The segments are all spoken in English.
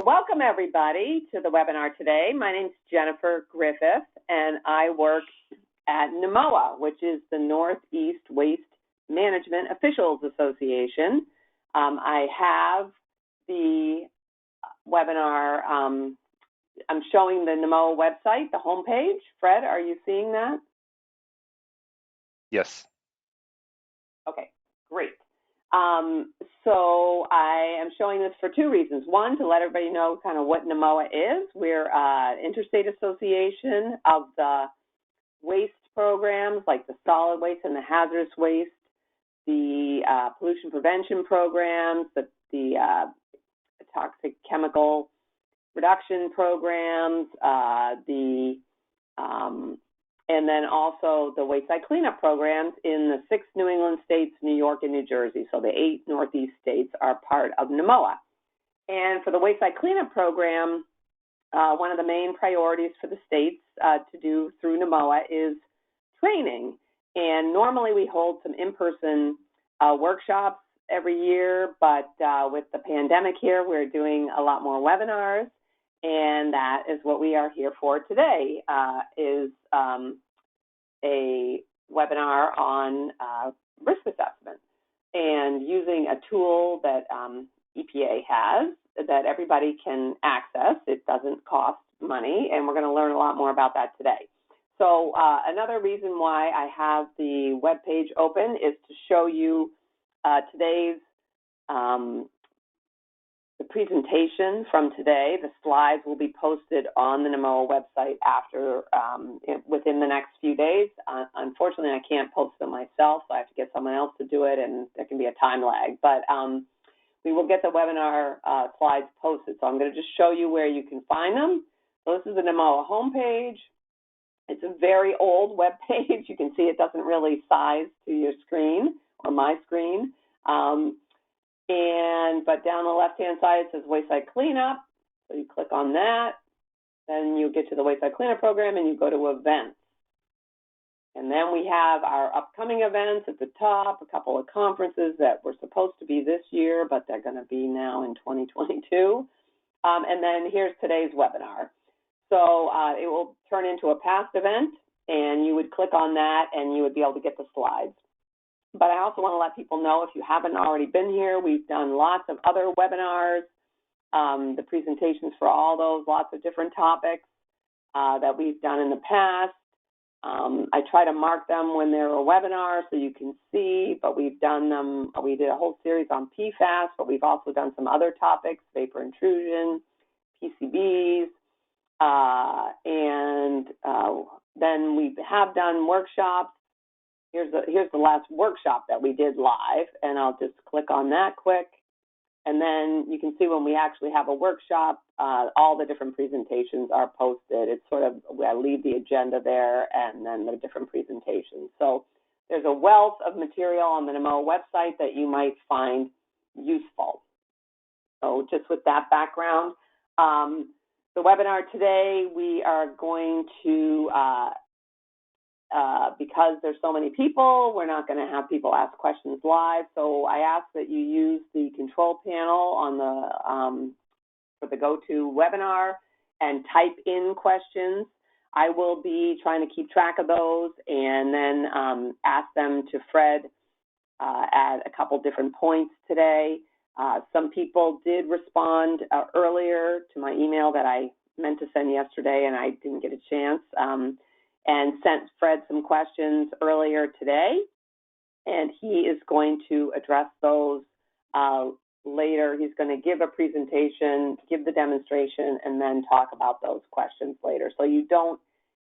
Welcome, everybody, to the webinar today. My name is Jennifer Griffith, and I work at NMOA, which is the Northeast Waste Management Officials Association. I have the webinar, I'm showing the NMOA website, the homepage. Fred, are you seeing that? Yes. Okay, great. So I am showing this for two reasons. One, to let everybody know kind of what NMOA is. We're an interstate association of the waste programs like the solid waste and the hazardous waste, the pollution prevention programs, the toxic chemical reduction programs, and then also the waste site cleanup programs in the 6 New England states, New York, and New Jersey. So the 8 Northeast states are part of NMOA. And for the waste site cleanup program, one of the main priorities for the states to do through NMOA is training. And normally we hold some in-person workshops every year, but with the pandemic here, we're doing a lot more webinars. And that is what we are here for today, is a webinar on risk assessment and using a tool that EPA has that everybody can access. It doesn't cost money, and we're going to learn a lot more about that today. So another reason why I have the web page open is to show you today's the presentation from today. The slides will be posted on the NMOA website after, within the next few days. Unfortunately, I can't post them myself, so I have to get someone else to do it, and there can be a time lag. But we will get the webinar slides posted. So I'm going to just show you where you can find them. So this is the NMOA homepage. It's a very old web page. You can see it doesn't really size to your screen or my screen. But down the left-hand side, it says Waste Site Cleanup. So you click on that, then you get to the Waste Site Cleanup program, and you go to Events. And then we have our upcoming events at the top, a couple of conferences that were supposed to be this year, but they're going to be now in 2022. And then here's today's webinar. So it will turn into a past event, and you would click on that, and you would be able to get the slides. But I also want to let people know, if you haven't already been here, we've done lots of other webinars, the presentations for all those, lots of different topics that we've done in the past. I try to mark them when they're a webinar so you can see, but we've done them. We did a whole series on PFAS, but we've also done some other topics, vapor intrusion, PCBs, and then we have done workshops. Here's the last workshop that we did live, and I'll just click on that quick. And then you can see when we actually have a workshop, all the different presentations are posted. It's sort of, I leave the agenda there and then the different presentations. So there's a wealth of material on the NMOA website that you might find useful. So just with that background, the webinar today, we are going to, because there's so many people, we're not going to have people ask questions live. So I ask that you use the control panel on the for the GoToWebinar and type in questions. I will be trying to keep track of those and then ask them to Fred at a couple different points today. Some people did respond earlier to my email that I meant to send yesterday, and I didn't get a chance. And sent Fred some questions earlier today, and he is going to address those later. He's going to give a presentation, give the demonstration, and then talk about those questions later. So you don't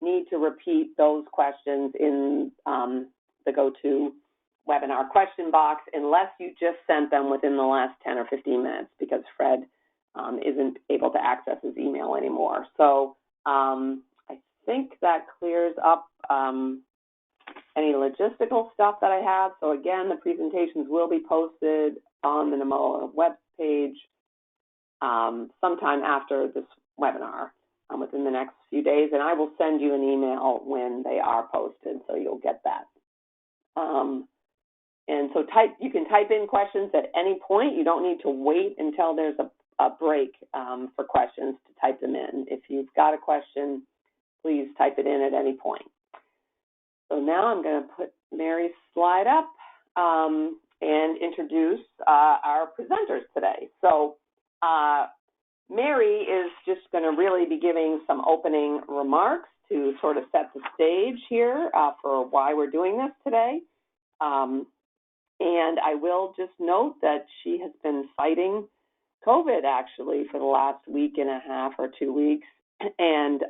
need to repeat those questions in the GoToWebinar question box unless you just sent them within the last 10 or 15 minutes, because Fred isn't able to access his email anymore. So I think that clears up any logistical stuff that I have. So again, the presentations will be posted on the NMOA webpage sometime after this webinar, within the next few days, and I will send you an email when they are posted, so you'll get that. And so you can type in questions at any point. You don't need to wait until there's a break for questions to type them in. If you've got a question, please type it in at any point. So now I'm going to put Mary's slide up and introduce our presenters today. So Mary is just going to really be giving some opening remarks to sort of set the stage here for why we're doing this today. And I will just note that she has been fighting COVID actually for the last week and a half or 2 weeks. And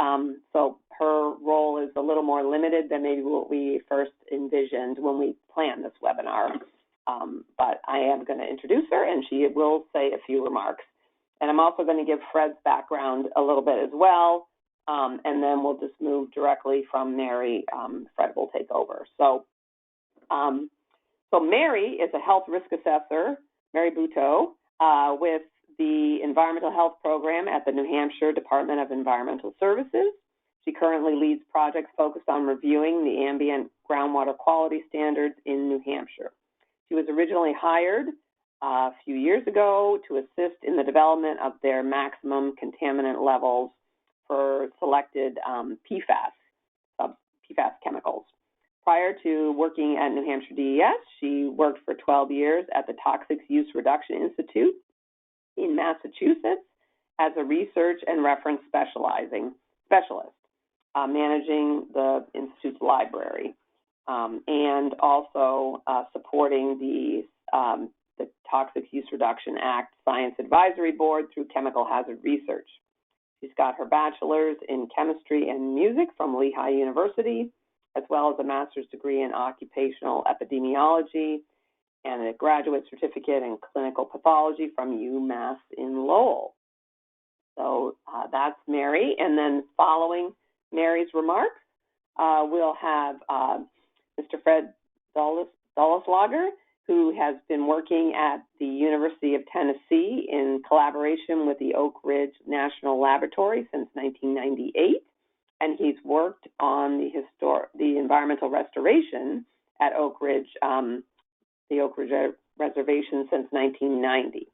so her role is a little more limited than maybe what we first envisioned when we planned this webinar. But I am going to introduce her, and she will say a few remarks. And I'm also going to give Fred's background a little bit as well, and then we'll just move directly from Mary. Fred will take over. So Mary is a health risk assessor, Mary Buteau, with the Environmental Health Program at the New Hampshire Department of Environmental Services. She currently leads projects focused on reviewing the ambient groundwater quality standards in New Hampshire. She was originally hired a few years ago to assist in the development of their maximum contaminant levels for selected PFAS chemicals. Prior to working at New Hampshire DES, she worked for 12 years at the Toxic Use Reduction Institute in Massachusetts as a research and reference specialist, managing the Institute's library, and also supporting the Toxic Use Reduction Act Science Advisory Board through chemical hazard research. She's got her bachelor's in chemistry and music from Lehigh University, as well as a master's degree in occupational epidemiology and a graduate certificate in clinical pathology from UMass in Lowell. So that's Mary. And then following Mary's remarks, we'll have Mr. Fred Dulleslager, who has been working at the University of Tennessee in collaboration with the Oak Ridge National Laboratory since 1998. And he's worked on the environmental restoration at Oak Ridge, the Oak Ridge Reservation since 1990.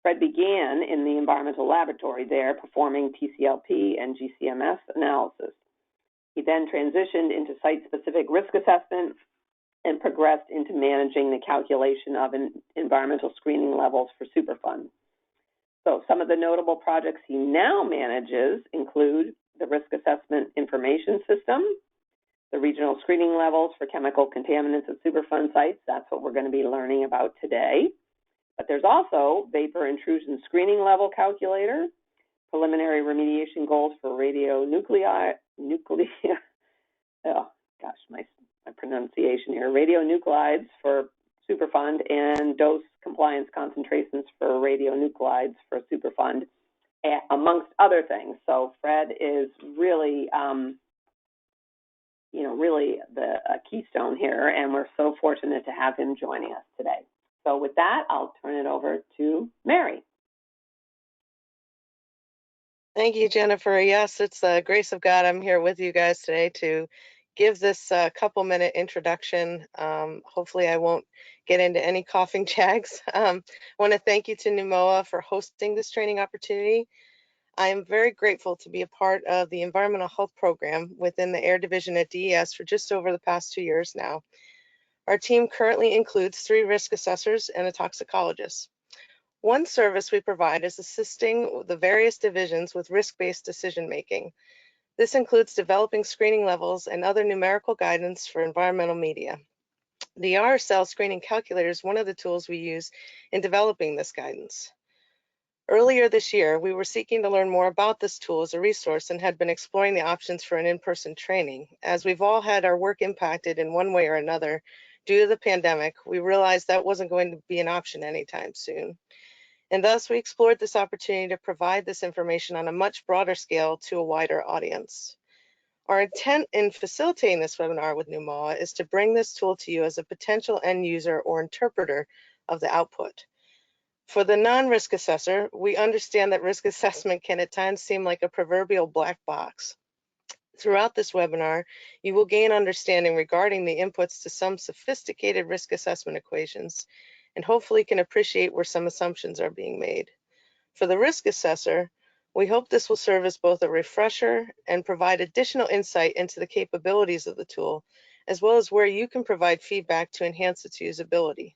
Fred began in the environmental laboratory there, performing TCLP and GCMS analysis. He then transitioned into site-specific risk assessment and progressed into managing the calculation of environmental screening levels for Superfund. So some of the notable projects he now manages include the Risk Assessment Information System, the regional screening levels for chemical contaminants at Superfund sites. That's what we're going to be learning about today. But there's also vapor intrusion screening level calculator, preliminary remediation goals for radionuclides, my pronunciation here, radionuclides for Superfund, and dose compliance concentrations for radionuclides for Superfund, amongst other things. So Fred is really, really a keystone here, and we're so fortunate to have him joining us today. So with that, I'll turn it over to Mary. Thank you, Jennifer. Yes, it's the grace of God. I'm here with you guys today to give this couple-minute introduction. Hopefully I won't get into any coughing jags. I want to thank you to NUMOA for hosting this training opportunity. I am very grateful to be a part of the Environmental Health Program within the Air Division at DES for just over the past 2 years now. Our team currently includes 3 risk assessors and a toxicologist. One service we provide is assisting the various divisions with risk-based decision-making. This includes developing screening levels and other numerical guidance for environmental media. The RSL screening calculator is one of the tools we use in developing this guidance. Earlier this year, we were seeking to learn more about this tool as a resource and had been exploring the options for an in-person training. As we've all had our work impacted in one way or another due to the pandemic, we realized that wasn't going to be an option anytime soon. And thus, we explored this opportunity to provide this information on a much broader scale to a wider audience. Our intent in facilitating this webinar with NUMOA is to bring this tool to you as a potential end user or interpreter of the output. For the non-risk assessor, we understand that risk assessment can at times seem like a proverbial black box. Throughout this webinar, you will gain understanding regarding the inputs to some sophisticated risk assessment equations, and hopefully can appreciate where some assumptions are being made. For the risk assessor, we hope this will serve as both a refresher and provide additional insight into the capabilities of the tool, as well as where you can provide feedback to enhance its usability.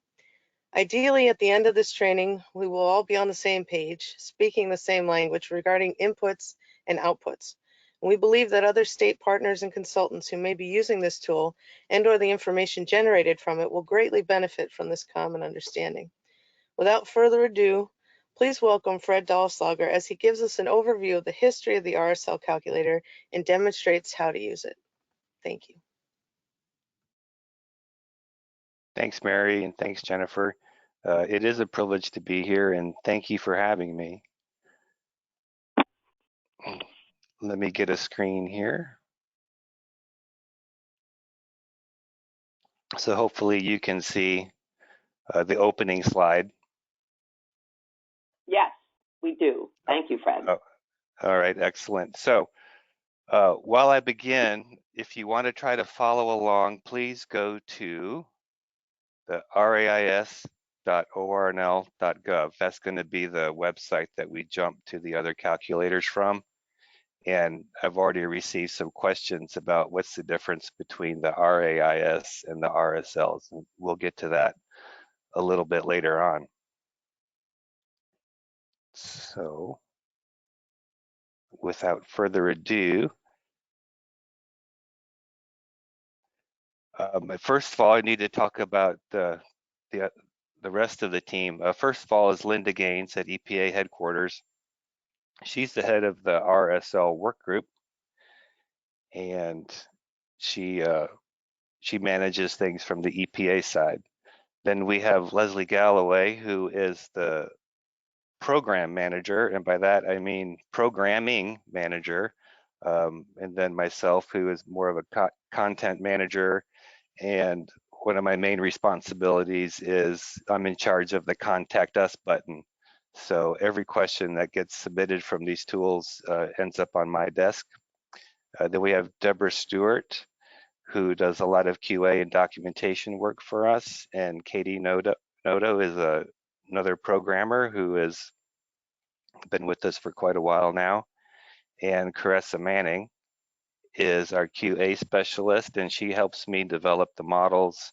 Ideally, at the end of this training, we will all be on the same page, speaking the same language regarding inputs and outputs. And we believe that other state partners and consultants who may be using this tool and/or the information generated from it will greatly benefit from this common understanding. Without further ado, please welcome Fred Dollslager as he gives us an overview of the history of the RSL calculator and demonstrates how to use it. Thank you. Thanks, Mary, and thanks, Jennifer. It is a privilege to be here, and thank you for having me. Let me get a screen here. So hopefully you can see the opening slide. Yes, we do. Thank you, Fred. All right, excellent. So while I begin, if you want to try to follow along, please go to the rais.ornl.gov. That's going to be the website that we jump to the other calculators from. And I've already received some questions about what's the difference between the RAIS and the RSLs. And we'll get to that a little bit later on. So without further ado, first of all, I need to talk about the rest of the team. First of all is Linda Gaines at EPA headquarters. She's the head of the RSL work group, and she manages things from the EPA side. Then we have Leslie Galloway, who is the program manager, and by that I mean programming manager, and then myself, who is more of a content manager. And one of my main responsibilities is I'm in charge of the Contact Us button. So every question that gets submitted from these tools ends up on my desk. Then we have Deborah Stewart, who does a lot of QA and documentation work for us. And Katie Noto is another programmer who has been with us for quite a while now. And Caressa Manning is our QA specialist, and she helps me develop the models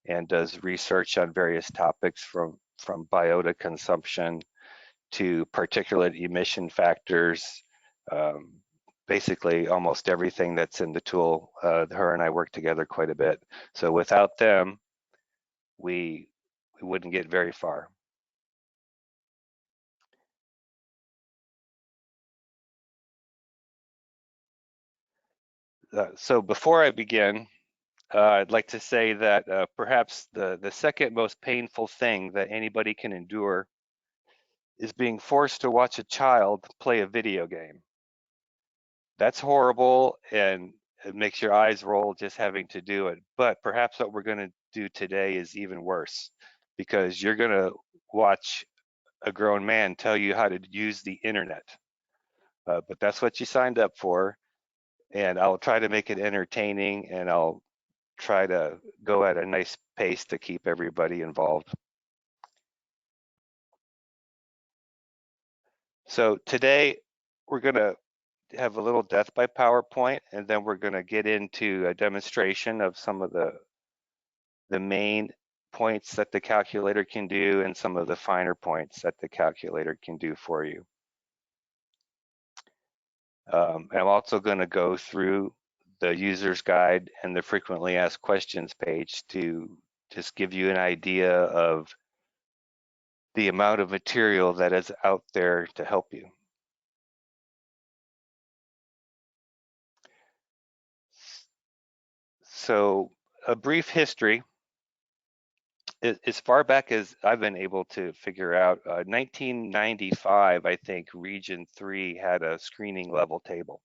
and does research on various topics from biota consumption to particulate emission factors, basically almost everything that's in the tool. Her and I work together quite a bit. So without them, we wouldn't get very far. So before I begin, I'd like to say that perhaps the second most painful thing that anybody can endure is being forced to watch a child play a video game. That's horrible, and it makes your eyes roll just having to do it. But perhaps what we're going to do today is even worse, because you're going to watch a grown man tell you how to use the internet. But that's what you signed up for, and I'll try to make it entertaining, and I'll try to go at a nice pace to keep everybody involved. So today we're going to have a little death by PowerPoint, and then we're going to get into a demonstration of some of the main points that the calculator can do and some of the finer points that the calculator can do for you. I'm also going to go through the user's guide and the frequently asked questions page to just give you an idea of the amount of material that is out there to help you. So a brief history. As far back as I've been able to figure out, 1995, I think Region 3 had a screening level table.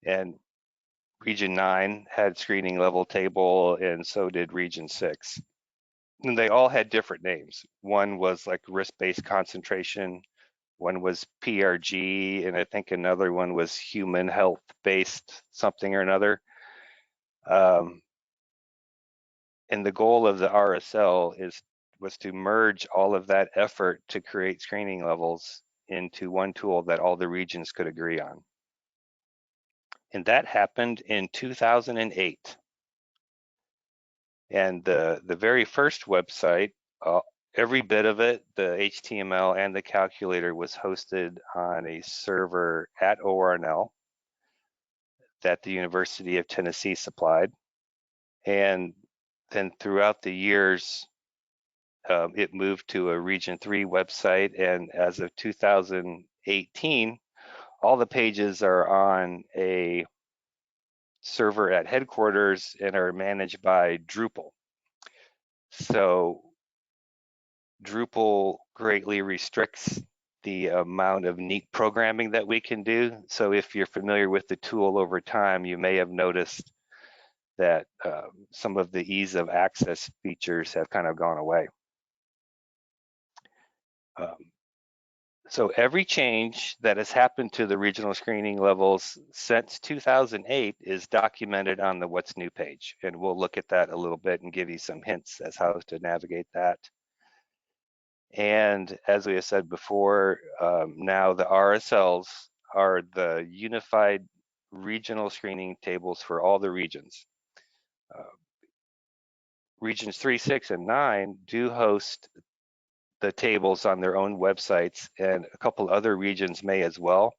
And Region 9 had screening level table, and so did Region 6. And they all had different names. One was like risk-based concentration, one was PRG, and I think another one was human health-based something or another. And the goal of the RSL was to merge all of that effort to create screening levels into one tool that all the regions could agree on. And that happened in 2008. And the very first website, every bit of it, the HTML and the calculator, was hosted on a server at ORNL that the University of Tennessee supplied. And then throughout the years, it moved to a Region 3 website. And as of 2018, all the pages are on a server at headquarters and are managed by Drupal. So Drupal greatly restricts the amount of neat programming that we can do. So if you're familiar with the tool over time, you may have noticed that some of the ease of access features have kind of gone away. So every change that has happened to the regional screening levels since 2008 is documented on the What's New page. And we'll look at that a little bit and give you some hints as how to navigate that. And as we have said before, now the RSLs are the unified regional screening tables for all the regions. Regions 3, 6, and 9 do host the tables on their own websites, and a couple other regions may as well,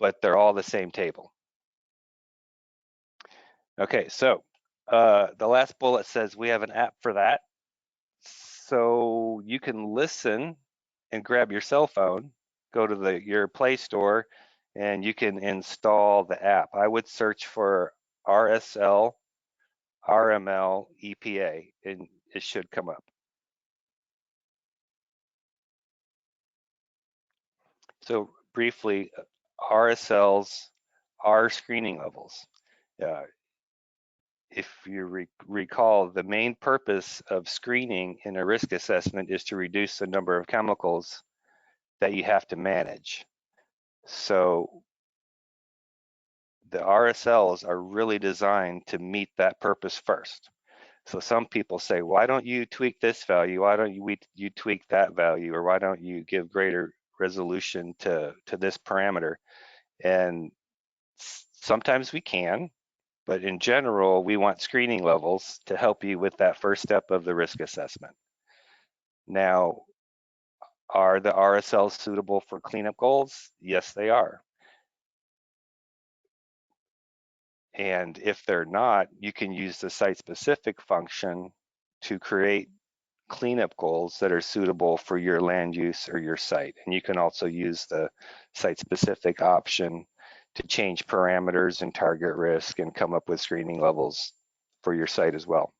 but they're all the same table. Okay, so the last bullet says we have an app for that. So you can listen and grab your cell phone, go to your Play Store, and you can install the app. I would search for RSL, RML, EPA, and it should come up. So briefly, RSLs are screening levels. If you recall, the main purpose of screening in a risk assessment is to reduce the number of chemicals that you have to manage. So the RSLs are really designed to meet that purpose first. So some people say, why don't you tweak this value? Why don't you tweak that value? Or why don't you give greater resolution to this parameter? And sometimes we can, but in general, we want screening levels to help you with that first step of the risk assessment. Now, are the RSLs suitable for cleanup goals? Yes, they are. And if they're not, you can use the site-specific function to create cleanup goals that are suitable for your land use or your site. And you can also use the site-specific option to change parameters and target risk and come up with screening levels for your site as well.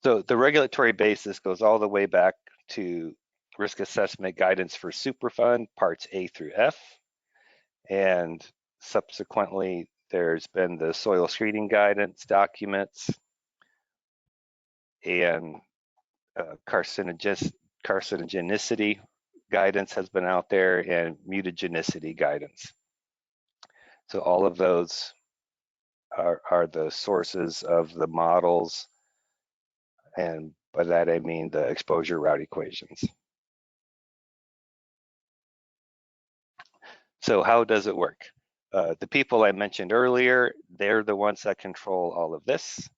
So the regulatory basis goes all the way back to risk assessment guidance for Superfund, parts A through F. And subsequently, there's been the soil screening guidance documents and carcinogenicity guidance has been out there, and mutagenicity guidance. So all of those are the sources of the models, and by that I mean the exposure route equations. So how does it work? The people I mentioned earlier, they're the ones that control all of this,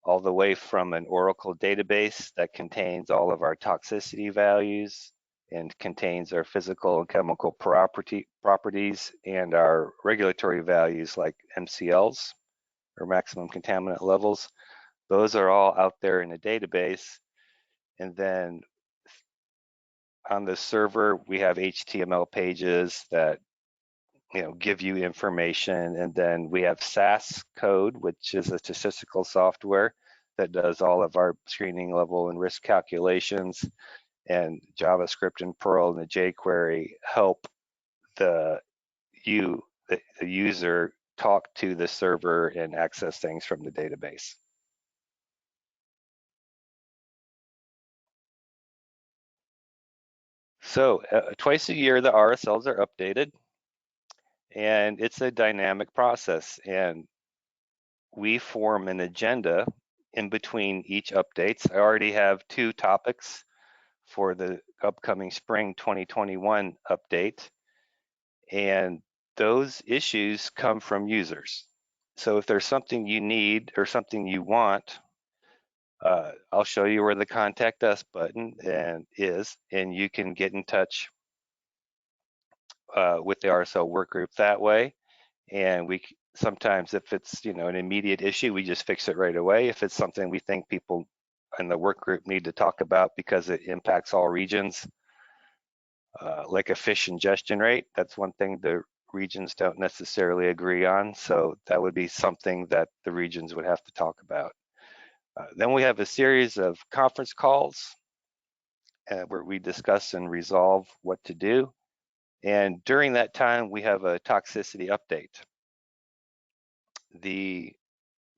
all the way from an Oracle database that contains all of our toxicity values and contains our physical and chemical properties and our regulatory values like MCLs, or maximum contaminant levels. Those are all out there in a database. And then on the server, we have HTML pages that give you information, and then we have SAS code, which is a statistical software that does all of our screening level and risk calculations, and JavaScript and Perl and the jQuery help the user talk to the server and access things from the database. So twice a year, the RSLs are updated, and it's a dynamic process, and we form an agenda in between each updates. I already have 2 topics for the upcoming spring 2021 update, and those issues come from users. So if there's something you need or something you want, I'll show you where the contact us button is, and you can get in touch with the RSL work group that way. And sometimes if it's an immediate issue, we just fix it right away. If it's something we think people in the work group need to talk about because it impacts all regions, like a fish ingestion rate, that's one thing the regions don't necessarily agree on. So that would be something that the regions would have to talk about. Then we have a series of conference calls where we discuss and resolve what to do. And during that time, we have a toxicity update. The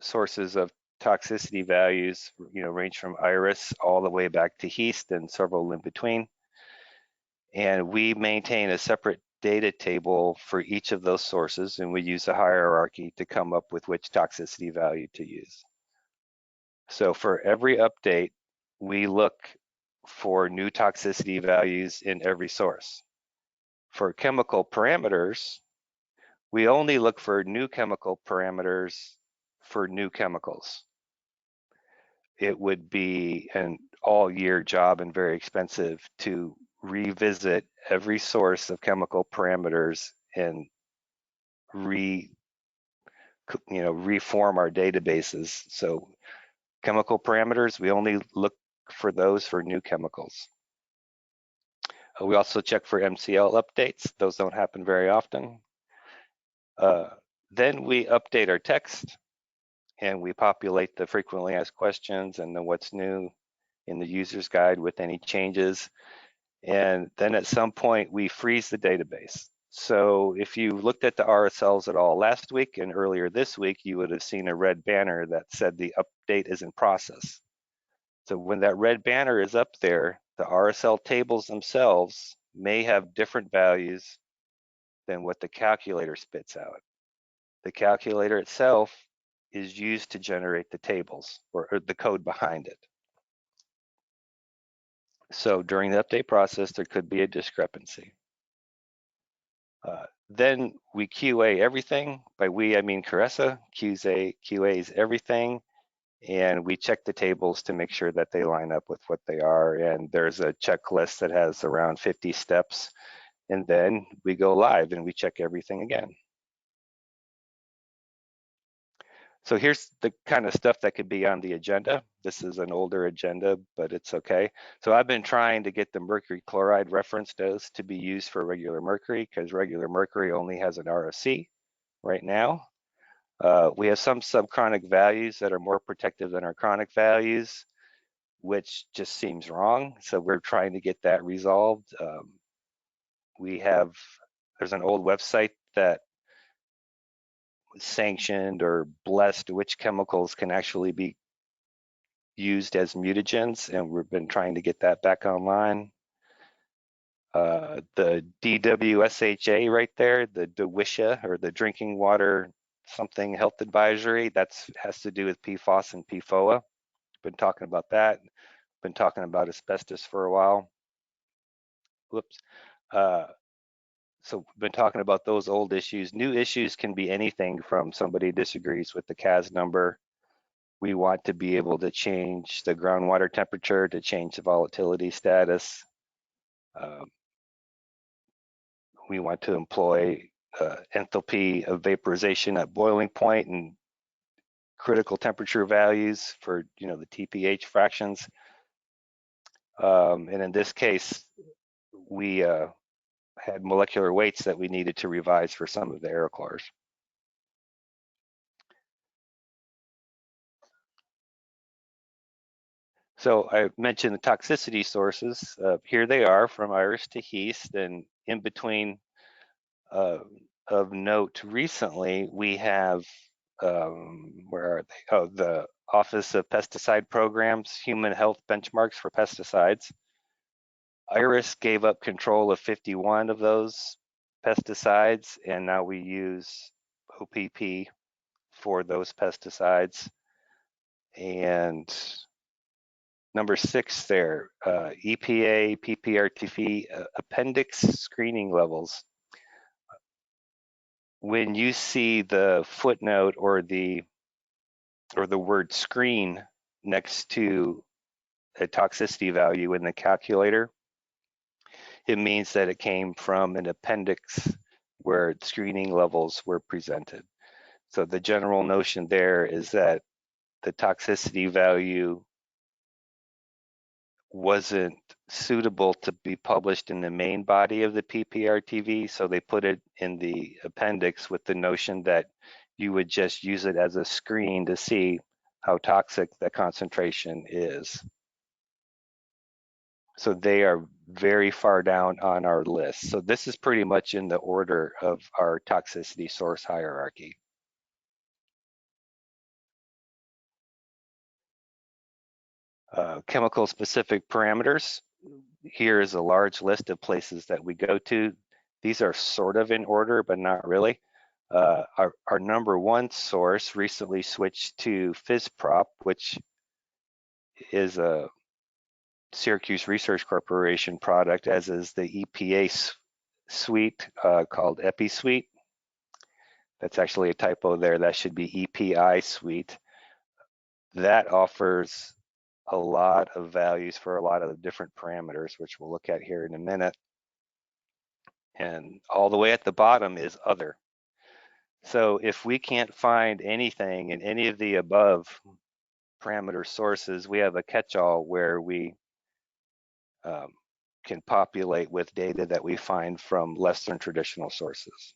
sources of toxicity values, range from iris all the way back to yeast and several in between. And we maintain a separate data table for each of those sources, and we use a hierarchy to come up with which toxicity value to use. So for every update, we look for new toxicity values in every source. For chemical parameters, we only look for new chemical parameters for new chemicals. It would be an all-year job and very expensive to revisit every source of chemical parameters and reform our databases. So chemical parameters, we only look for those for new chemicals. We also check for MCL updates. Those don't happen very often. Then we update our text and we populate the frequently asked questions and the what's new in the user's guide with any changes. And then at some point we freeze the database. So if you looked at the RSLs at all last week and earlier this week, you would have seen a red banner that said the update is in process. So when that red banner is up there, the RSL tables themselves may have different values than what the calculator spits out. The calculator itself is used to generate the tables or the code behind it. So during the update process, there could be a discrepancy. Then we QA everything. By we, I mean Caressa. QAs everything. And we check the tables to make sure that they line up with what they are. And there's a checklist that has around 50 steps. And then we go live and we check everything again. So here's the kind of stuff that could be on the agenda. This is an older agenda, but it's okay. So I've been trying to get the mercury chloride reference dose to be used for regular mercury because regular mercury only has an ROC right now. We have some subchronic values that are more protective than our chronic values, which just seems wrong. So we're trying to get that resolved. There's an old website that sanctioned or blessed which chemicals can actually be used as mutagens, and we've been trying to get that back online. The DWSHA right there, the DWSHA or the Drinking Water Something Health Advisory, that has to do with PFOS and PFOA. Been talking about that. Been talking about asbestos for a while. Whoops. So we've been talking about those old issues. New issues can be anything from somebody disagrees with the CAS number. We want to be able to change the groundwater temperature, to change the volatility status. We want to employ enthalpy of vaporization at boiling point and critical temperature values for the TPH fractions. And in this case, we had molecular weights that we needed to revise for some of the aerochlors. So I mentioned the toxicity sources. Here they are from iris to yeast, and in between of note recently, we have, where are they? Oh, the Office of Pesticide Programs, Human Health Benchmarks for Pesticides. IRIS gave up control of 51 of those pesticides, and now we use OPP for those pesticides. And number 6 there, EPA, PPRTV, appendix screening levels. When you see the footnote or the word screen next to a toxicity value in the calculator, it means that it came from an appendix where screening levels were presented. So the general notion there is that the toxicity value wasn't suitable to be published in the main body of the PPRTV, so they put it in the appendix with the notion that you would just use it as a screen to see how toxic the concentration is. So they are very far down on our list. So this is pretty much in the order of our toxicity source hierarchy. Chemical specific parameters. Here is a large list of places that we go to. These are sort of in order, but not really. Our number 1 source recently switched to FISPROP, which is a Syracuse Research Corporation product, as is the EPA suite called EpiSuite. That's actually a typo there. That should be EPI suite. That offers a lot of values for a lot of the different parameters, which we'll look at here in a minute. And all the way at the bottom is other. So if we can't find anything in any of the above parameter sources, we have a catch-all where we can populate with data that we find from less than traditional sources.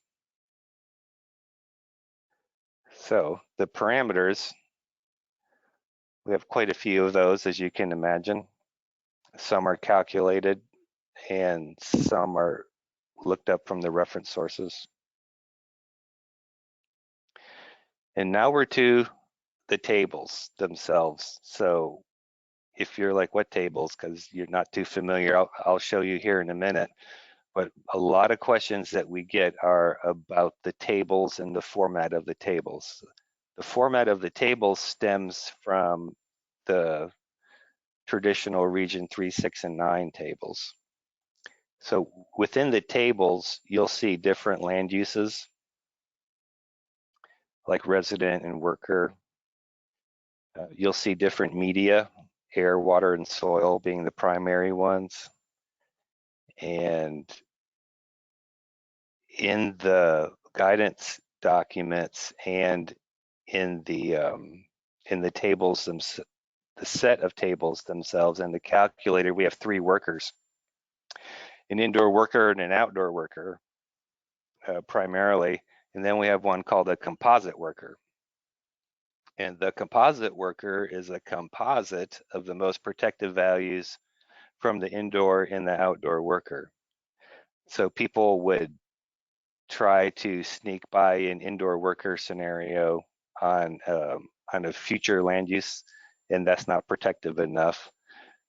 So the parameters, we have quite a few of those, as you can imagine. Some are calculated and some are looked up from the reference sources. And now we're to the tables themselves. So if you're like, what tables? Because you're not too familiar, I'll show you here in a minute. But a lot of questions that we get are about the tables and the format of the tables. The format of the tables stems from the traditional region 3, 6, and 9 tables. So within the tables, you'll see different land uses, like resident and worker. You'll see different media, air, water, and soil being the primary ones. And in the guidance documents and in the tables, the set of tables themselves and the calculator, we have 3 workers: an indoor worker and an outdoor worker, primarily. And then we have one called a composite worker. And the composite worker is a composite of the most protective values from the indoor and the outdoor worker. So people would try to sneak by an indoor worker scenario on a future land use, and that's not protective enough.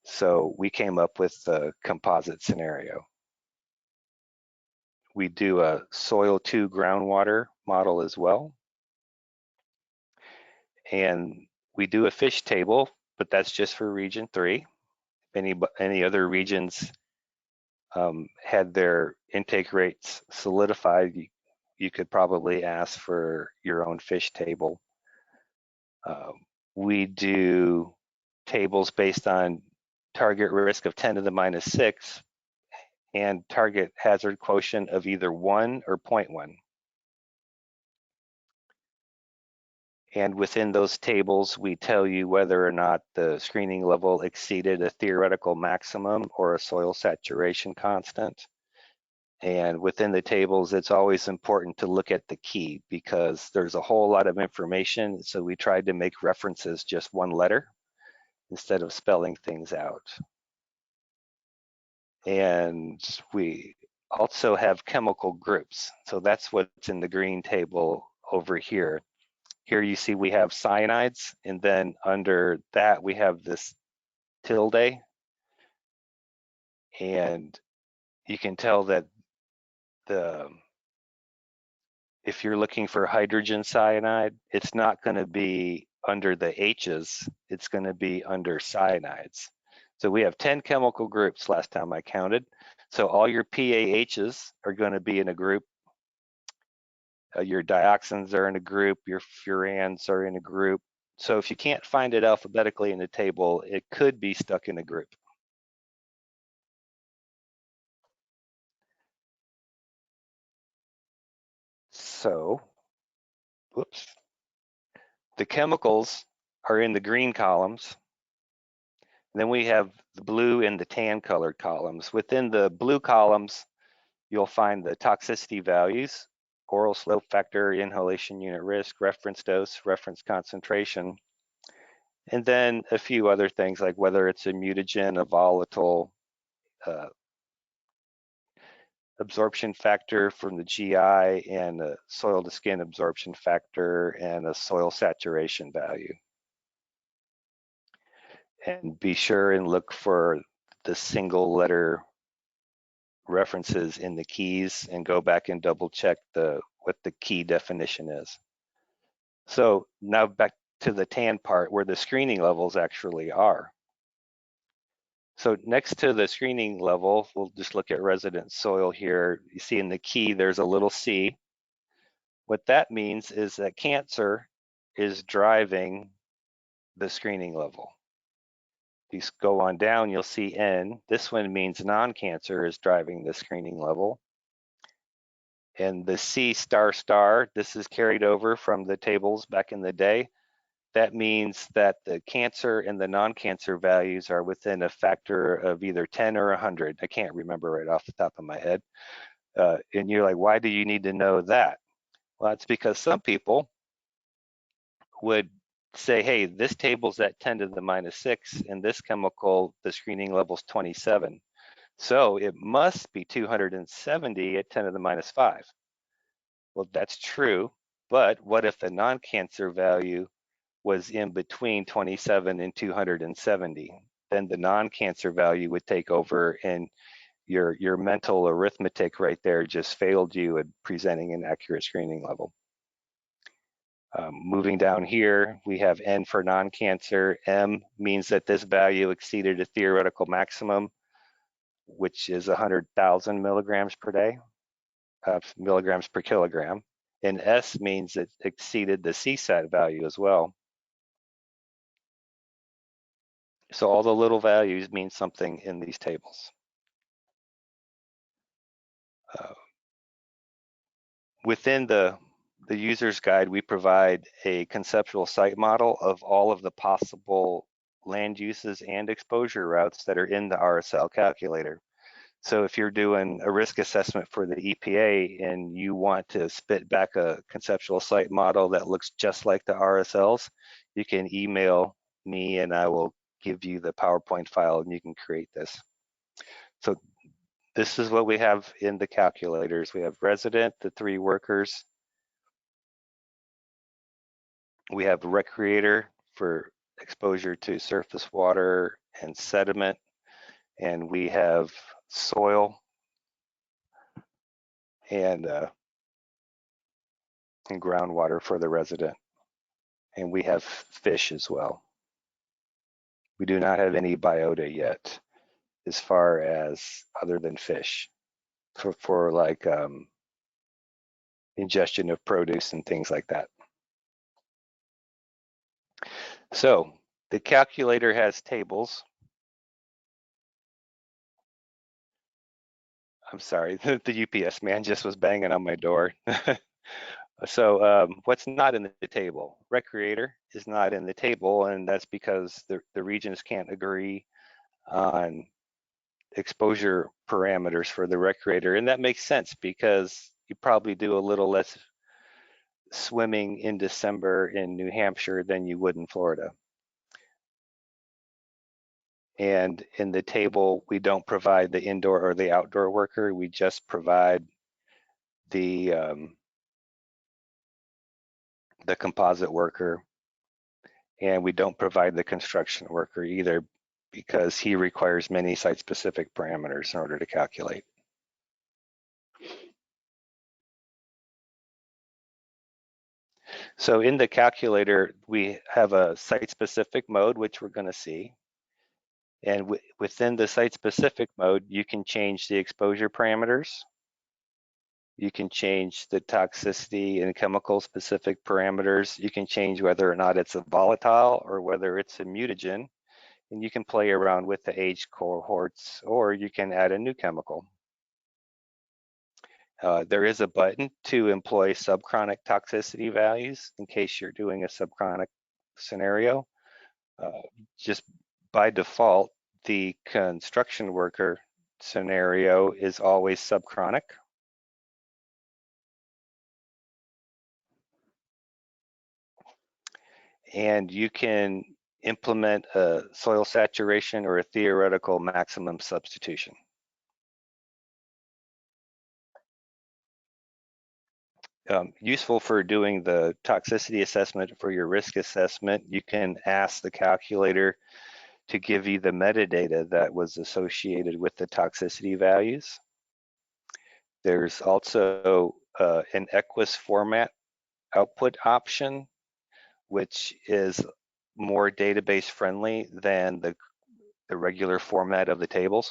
So we came up with the composite scenario. We do a soil to groundwater model as well. And we do a fish table, but that's just for region 3. If any other regions had their intake rates solidified, you could probably ask for your own fish table. We do tables based on target risk of 10 to the minus 6 and target hazard quotient of either 1 or 0.1. And within those tables, we tell you whether or not the screening level exceeded a theoretical maximum or a soil saturation constant. And within the tables, it's always important to look at the key because there's a whole lot of information. So we tried to make references just 1 letter instead of spelling things out. And we also have chemical groups. So that's what's in the green table over here. Here you see we have cyanides, and then under that we have this tilde. And you can tell that if you're looking for hydrogen cyanide, it's not going to be under the H's, it's going to be under cyanides. So we have 10 chemical groups last time I counted. So all your PAHs are going to be in a group. Your dioxins are in a group, your furans are in a group. So if you can't find it alphabetically in the table, it could be stuck in a group. So, whoops. The chemicals are in the green columns. Then we have the blue and the tan colored columns. Within the blue columns, you'll find the toxicity values, oral slope factor, inhalation unit risk, reference dose, reference concentration, and then a few other things like whether it's a mutagen, a volatile, absorption factor from the GI, and a soil to skin absorption factor, and a soil saturation value. And be sure and look for the single letter references in the keys and go back and double check what the key definition is. So now back to the tan part where the screening levels actually are. So next to the screening level, we'll just look at resident soil here. You see in the key, there's a little C. What that means is that cancer is driving the screening level. If you go on down, you'll see N. This one means non-cancer is driving the screening level. And the C star star, this is carried over from the tables back in the day. That means that the cancer and the non-cancer values are within a factor of either 10 or 100. I can't remember right off the top of my head. And you're like, why do you need to know that? Well, it's because some people would say, hey, this table's at 10 to the minus 6, and this chemical, the screening level's 27. So it must be 270 at 10 to the minus 5. Well, that's true, but what if the non-cancer value was in between 27 and 270? Then the non-cancer value would take over, and your mental arithmetic right there just failed you at presenting an accurate screening level. Moving down here, we have N for non-cancer. M means that this value exceeded a theoretical maximum, which is 100,000 milligrams per day, milligrams per kilogram. And S means it exceeded the CSAT value as well. So all the little values mean something in these tables. Within the user's guide, we provide a conceptual site model of all of the possible land uses and exposure routes that are in the RSL calculator. So if you're doing a risk assessment for the EPA and you want to spit back a conceptual site model that looks just like the RSLs, you can email me and I will give you the PowerPoint file and you can create this. So this is what we have in the calculators. We have resident, the 3 workers. We have recreator for exposure to surface water and sediment. And we have soil and groundwater for the resident. And we have fish as well. We do not have any biota yet as far as other than fish for like ingestion of produce and things like that. So the calculator has tables. I'm sorry, the UPS man just was banging on my door. So what's not in the table? Recreator is not in the table, and that's because the regions can't agree on exposure parameters for the recreator. And that makes sense because you probably do a little less swimming in December in New Hampshire than you would in Florida. And in the table, we don't provide the indoor or the outdoor worker. We just provide the composite worker, and we don't provide the construction worker either because he requires many site-specific parameters in order to calculate. So in the calculator, we have a site-specific mode, which we're going to see. And within the site-specific mode, you can change the exposure parameters. You can change the toxicity and chemical-specific parameters. You can change whether or not it's a volatile or whether it's a mutagen. And you can play around with the age cohorts, or you can add a new chemical. There is a button to employ subchronic toxicity values in case you're doing a subchronic scenario. Just by default, the construction worker scenario is always subchronic. And you can implement a soil saturation or a theoretical maximum substitution. Useful for doing the toxicity assessment for your risk assessment, you can ask the calculator to give you the metadata that was associated with the toxicity values. There's also an Equus format output option, which is more database friendly than the regular format of the tables.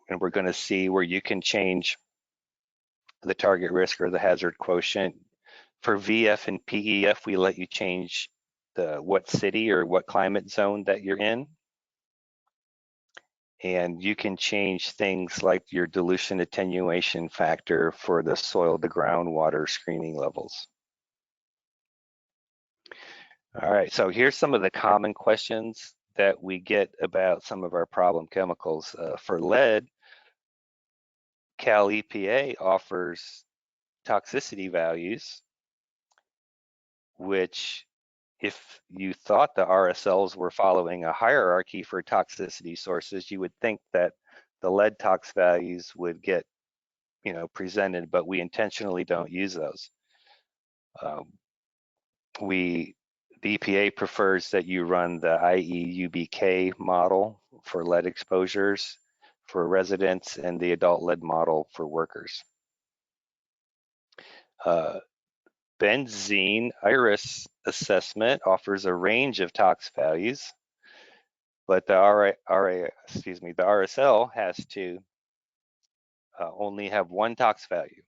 And we're going to see where you can change the target risk or the hazard quotient. For VF and PEF, we let you change what city or what climate zone that you're in. And you can change things like your dilution attenuation factor for the soil to groundwater screening levels. All right, so here's some of the common questions that we get about some of our problem chemicals. For lead, Cal EPA offers toxicity values, which if you thought the RSLs were following a hierarchy for toxicity sources, you would think that the lead tox values would get, presented, but we intentionally don't use those. The EPA prefers that you run the IEUBK model for lead exposures for residents and the adult lead model for workers. Benzene IRIS assessment offers a range of tox values, but the RSL has to only have one tox value.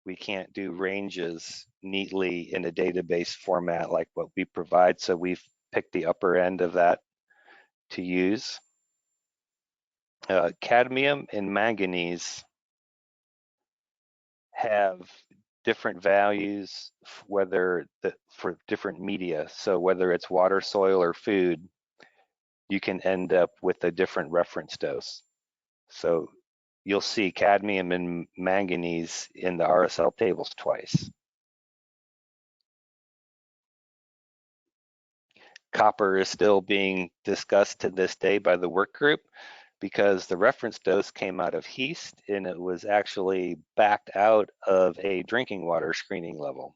We can't do ranges neatly in a database format like what we provide, so we've picked the upper end of that to use. Cadmium and manganese have different values for different media. So whether it's water, soil, or food, you can end up with a different reference dose. So you'll see cadmium and manganese in the RSL tables twice. Copper is still being discussed to this day by the work group because the reference dose came out of HEAST and it was actually backed out of a drinking water screening level.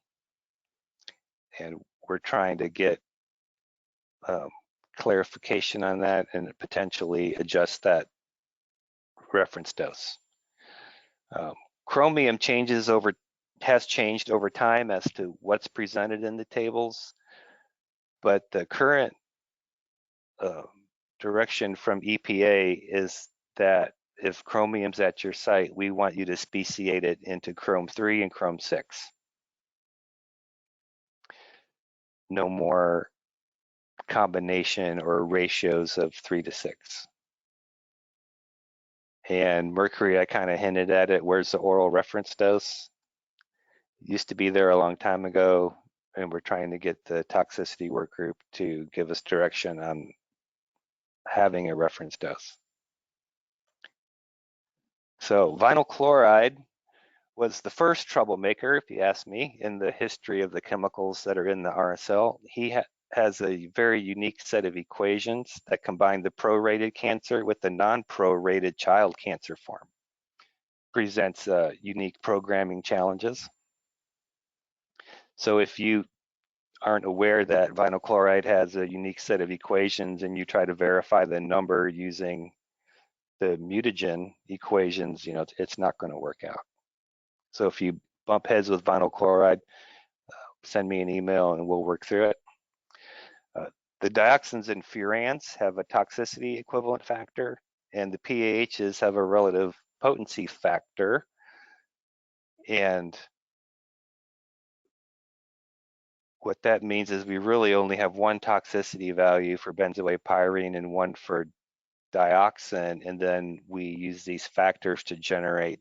And we're trying to get clarification on that and potentially adjust that reference dose. Chromium has changed over time as to what's presented in the tables, but the current direction from EPA is that if chromium's at your site, we want you to speciate it into Chrome 3 and Chrome 6. No more combination or ratios of 3 to 6. And mercury, I kind of hinted at it. Where's the oral reference dose? It used to be there a long time ago, and we're trying to get the toxicity work group to give us direction on having a reference dose. So vinyl chloride was the first troublemaker, if you ask me, in the history of the chemicals that are in the RSL. He has a very unique set of equations that combine the pro-rated cancer with the non-pro-rated child cancer form. Presents unique programming challenges. So if you aren't aware that vinyl chloride has a unique set of equations and you try to verify the number using the mutagen equations, it's not going to work out. So if you bump heads with vinyl chloride, send me an email and we'll work through it. The dioxins and furans have a toxicity equivalent factor, and the PAHs have a relative potency factor. And what that means is we really only have one toxicity value for benzoate-pyrene and one for dioxin, and then we use these factors to generate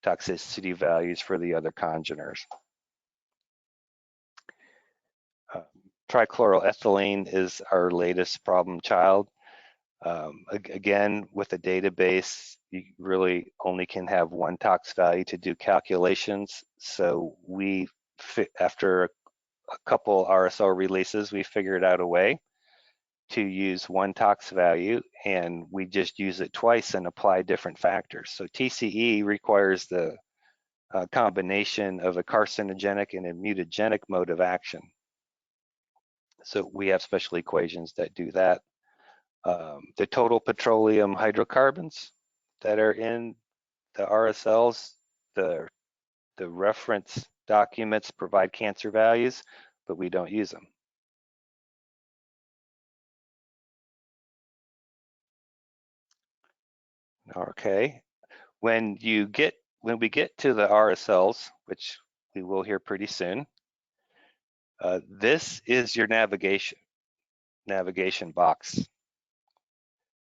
toxicity values for the other congeners. Trichloroethylene is our latest problem child. Again, with a database, you really only can have one tox value to do calculations. So we, after a couple RSL releases, we figured out a way to use one tox value, and we just use it twice and apply different factors. So TCE requires the combination of a carcinogenic and a mutagenic mode of action. So we have special equations that do that. The total petroleum hydrocarbons that are in the RSLs, the reference documents provide cancer values, but we don't use them. Okay, when we get to the RSLs, which we will hear pretty soon, this is your navigation box.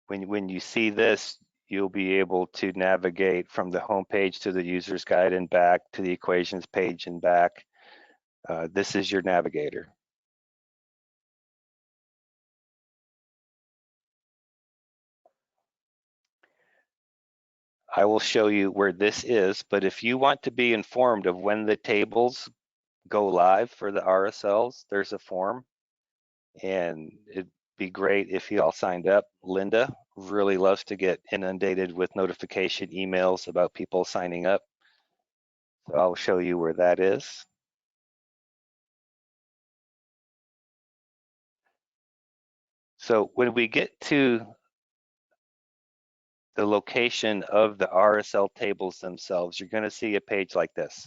When you see this, you'll be able to navigate from the home page to the user's guide and back to the equations page and back. This is your navigator. I will show you where this is, but if you want to be informed of when the tables go live for the RSLs, there's a form, and it'd be great if you all signed up. Linda really loves to get inundated with notification emails about people signing up. So I'll show you where that is. So when we get to the location of the RSL tables themselves, you're going to see a page like this.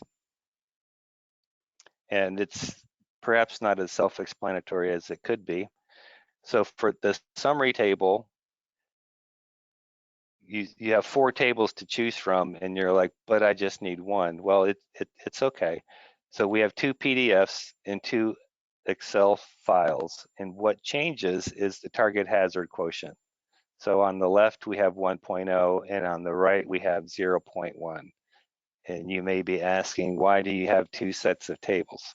And it's perhaps not as self-explanatory as it could be. So for the summary table, you have 4 tables to choose from, and you're like, but I just need one. Well, it's okay. So we have 2 PDFs and 2 Excel files, and what changes is the target hazard quotient. So on the left, we have 1.0, and on the right, we have 0.1. And you may be asking, why do you have 2 sets of tables?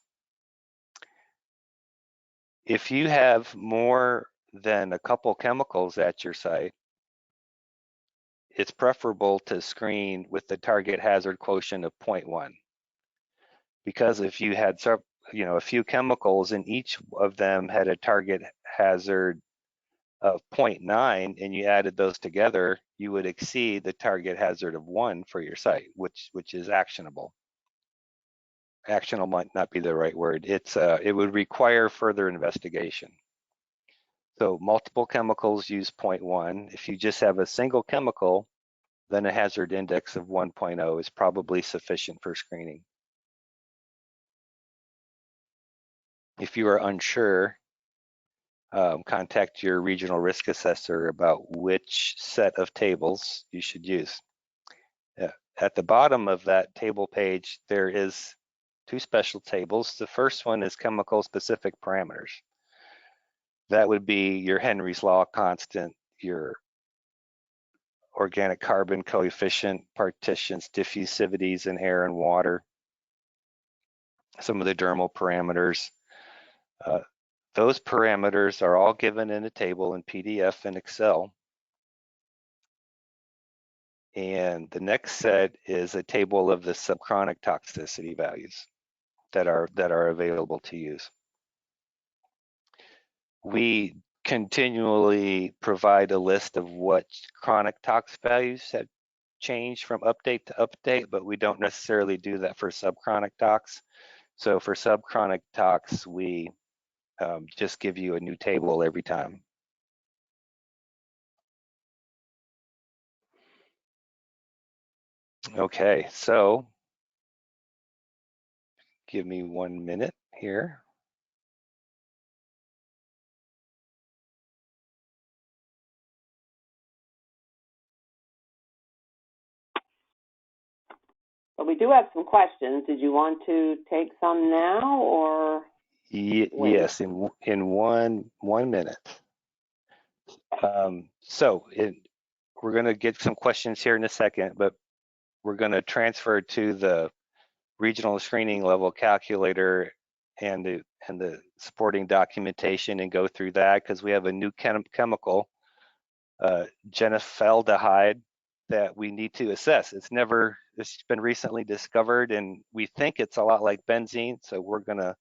If you have more than a couple chemicals at your site, it's preferable to screen with the target hazard quotient of 0.1. Because if you had a few chemicals and each of them had a target hazard of 0.9 and you added those together, you would exceed the target hazard of 1 for your site, which is actionable. Actionable might not be the right word. It would require further investigation. So multiple chemicals use 0.1. If you just have a single chemical, then a hazard index of 1.0 is probably sufficient for screening. If you are unsure, contact your regional risk assessor about which set of tables you should use. At the bottom of that table page, there is 2 special tables. The first one is chemical specific parameters. That would be your Henry's law constant, your organic carbon coefficient, partitions, diffusivities in air and water, some of the dermal parameters. Those parameters are all given in a table in PDF and Excel. And the next set is a table of the subchronic toxicity values that are available to use. We continually provide a list of what chronic tox values have changed from update to update, but we don't necessarily do that for subchronic tox. So for subchronic tox, we just give you a new table every time. Okay, so give me 1 minute here. But we do have some questions. Did you want to take some now or wait? Yes, in one minute. We're going to get some questions here in a second, but we're going to transfer to the regional screening level calculator and the supporting documentation and go through that, because we have a new chemical, genophaldehyde, that we need to assess. It's been recently discovered, and we think it's a lot like benzene, so we're going to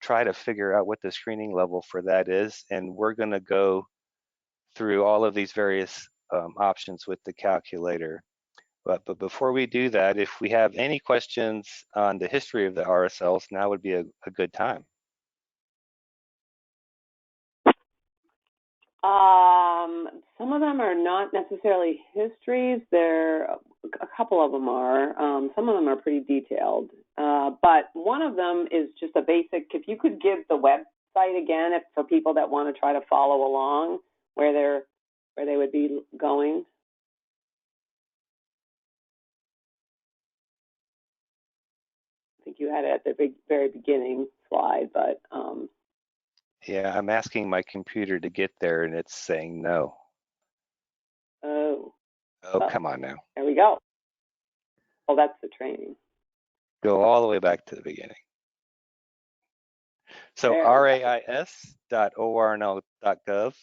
try to figure out what the screening level for that is, and we're going to go through all of these various options with the calculator. But before we do that, if we have any questions on the history of the RSLs, now would be a good time. Some of them are not necessarily histories. A couple of them are. Some of them are pretty detailed. But one of them is just a basic. If you could give the website again, for people that want to try to follow along, where they would be going. I think you had it at the very beginning slide, but. Yeah, I'm asking my computer to get there, and it's saying no. Oh, come on now. There we go. Oh, that's the training. Go all the way back to the beginning. So rais.ornl.gov.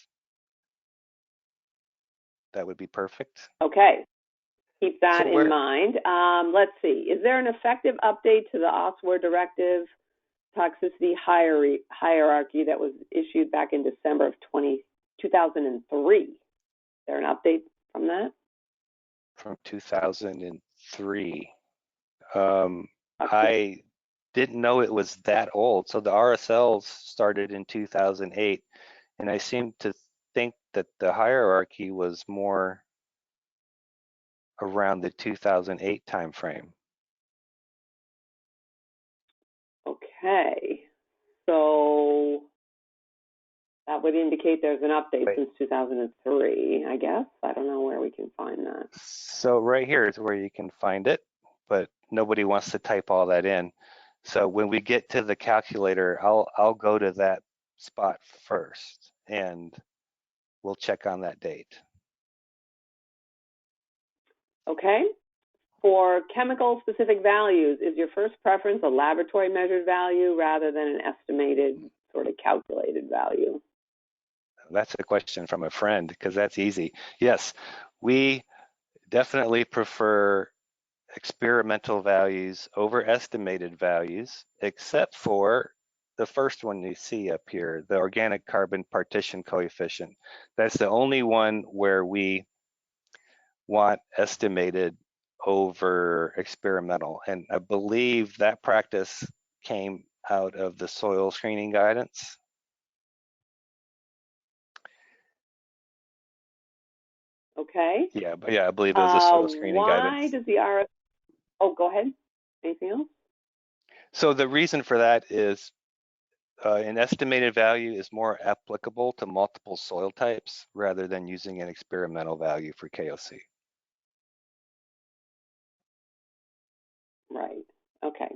That would be perfect. Okay. Keep that in mind. Let's see. Is there an effective update to the OSWR directive toxicity hierarchy that was issued back in December of 2003? Is there an update from that? From 2003. I didn't know it was that old. So the RSLs started in 2008, and I seem to think that the hierarchy was more around the 2008 timeframe. Okay, so that would indicate there's an update since 2003, I guess. I don't know where we can find that. So right here is where you can find it, but nobody wants to type all that in. So when we get to the calculator, I'll go to that spot first, and we'll check on that date. Okay. For chemical specific values, is your first preference a laboratory measured value rather than an estimated sort of calculated value? That's a question from a friend, because that's easy. Yes, we definitely prefer experimental values over estimated values, except for the first one you see up here, the organic carbon partition coefficient. That's the only one where we want estimated over experimental. And I believe that practice came out of the soil screening guidance. Okay. Yeah, I believe it was a soil screening guidance. Why does the RSL, oh, go ahead. Anything else? So the reason for that is an estimated value is more applicable to multiple soil types rather than using an experimental value for KOC. Right. Okay.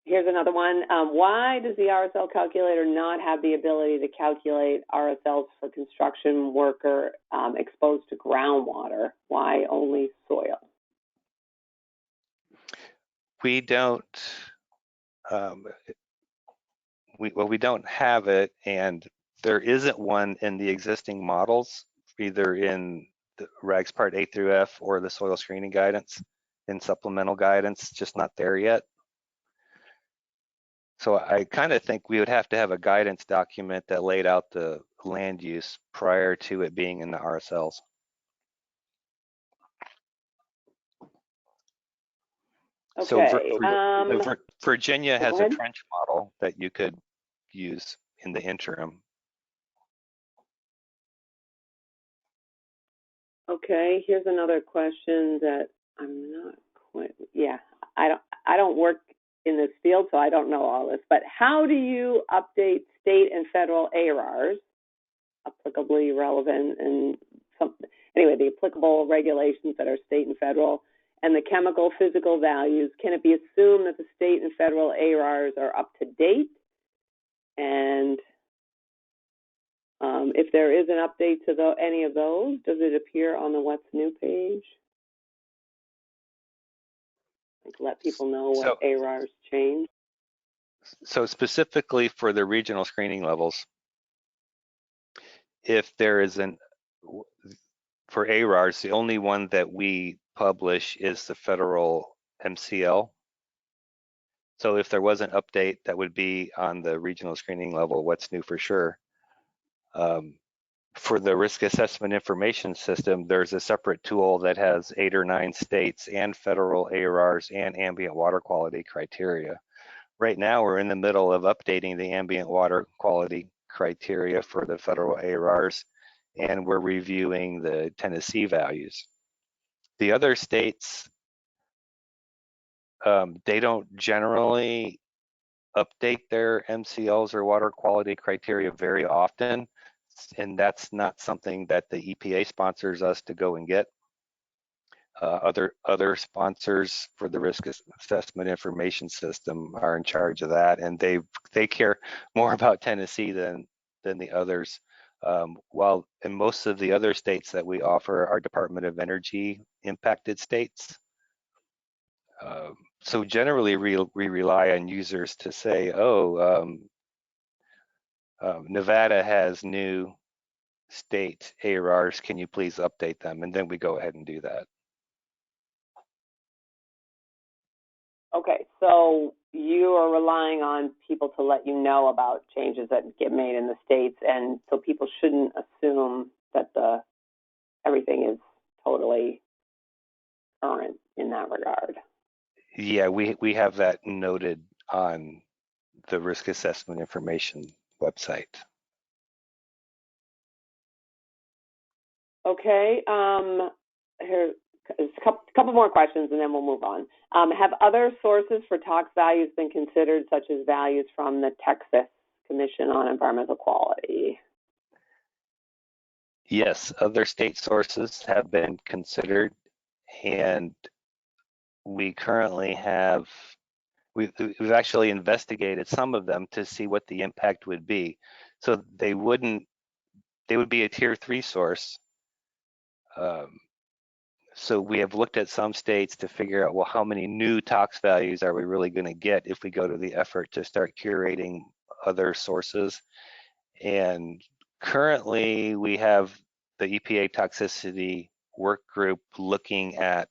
Here's another one. Why does the RSL calculator not have the ability to calculate RSLs for construction worker exposed to groundwater? Why only soil? We don't. We don't have it, and there isn't one in the existing models, either in the RAGS Part A through F or the soil screening guidance in supplemental guidance, just not there yet. So I kind of think we would have to have a guidance document that laid out the land use prior to it being in the RSLs. Okay. So Virginia has a trench model that you could use in the interim. Okay, here's another question that I'm not quite, I don't work in this field, so I don't know all this, but how do you update state and federal ARRs, applicably relevant and anyway, the applicable regulations that are state and federal, and the chemical physical values? Can it be assumed that the state and federal ARRs are up to date? And if there is an update to any of those, does it appear on the What's New page? Like, let people know what ARRs change. So specifically for the regional screening levels, if there is for ARRs, the only one that we publish is the federal MCL. So if there was an update, that would be on the regional screening level, What's New for sure. For the risk assessment information system, there's a separate tool that has 8 or 9 states and federal ARRs and ambient water quality criteria. Right now, we're in the middle of updating the ambient water quality criteria for the federal ARRs, and we're reviewing the Tennessee values. The other states, they don't generally update their MCLs or water quality criteria very often, and that's not something that the EPA sponsors us to go and get. Other sponsors for the risk assessment information system are in charge of that, and they care more about Tennessee than the others. While in most of the other states that we offer are Department of Energy impacted states. So generally we rely on users to say, oh, Nevada has new state ARRs, can you please update them? And then we go ahead and do that. Okay, so you are relying on people to let you know about changes that get made in the states, and so people shouldn't assume that everything is totally current in that regard. Yeah, we have that noted on the risk assessment information website. Okay, here's a couple more questions and then we'll move on. Have other sources for tox values been considered, such as values from the Texas Commission on Environmental Quality? Yes, other state sources have been considered, and we currently have, we've actually investigated some of them to see what the impact would be. So they would be a tier 3 source. So we have looked at some states to figure out, well, how many new tox values are we really going to get if we go to the effort to start curating other sources? And currently we have the EPA toxicity work group looking at,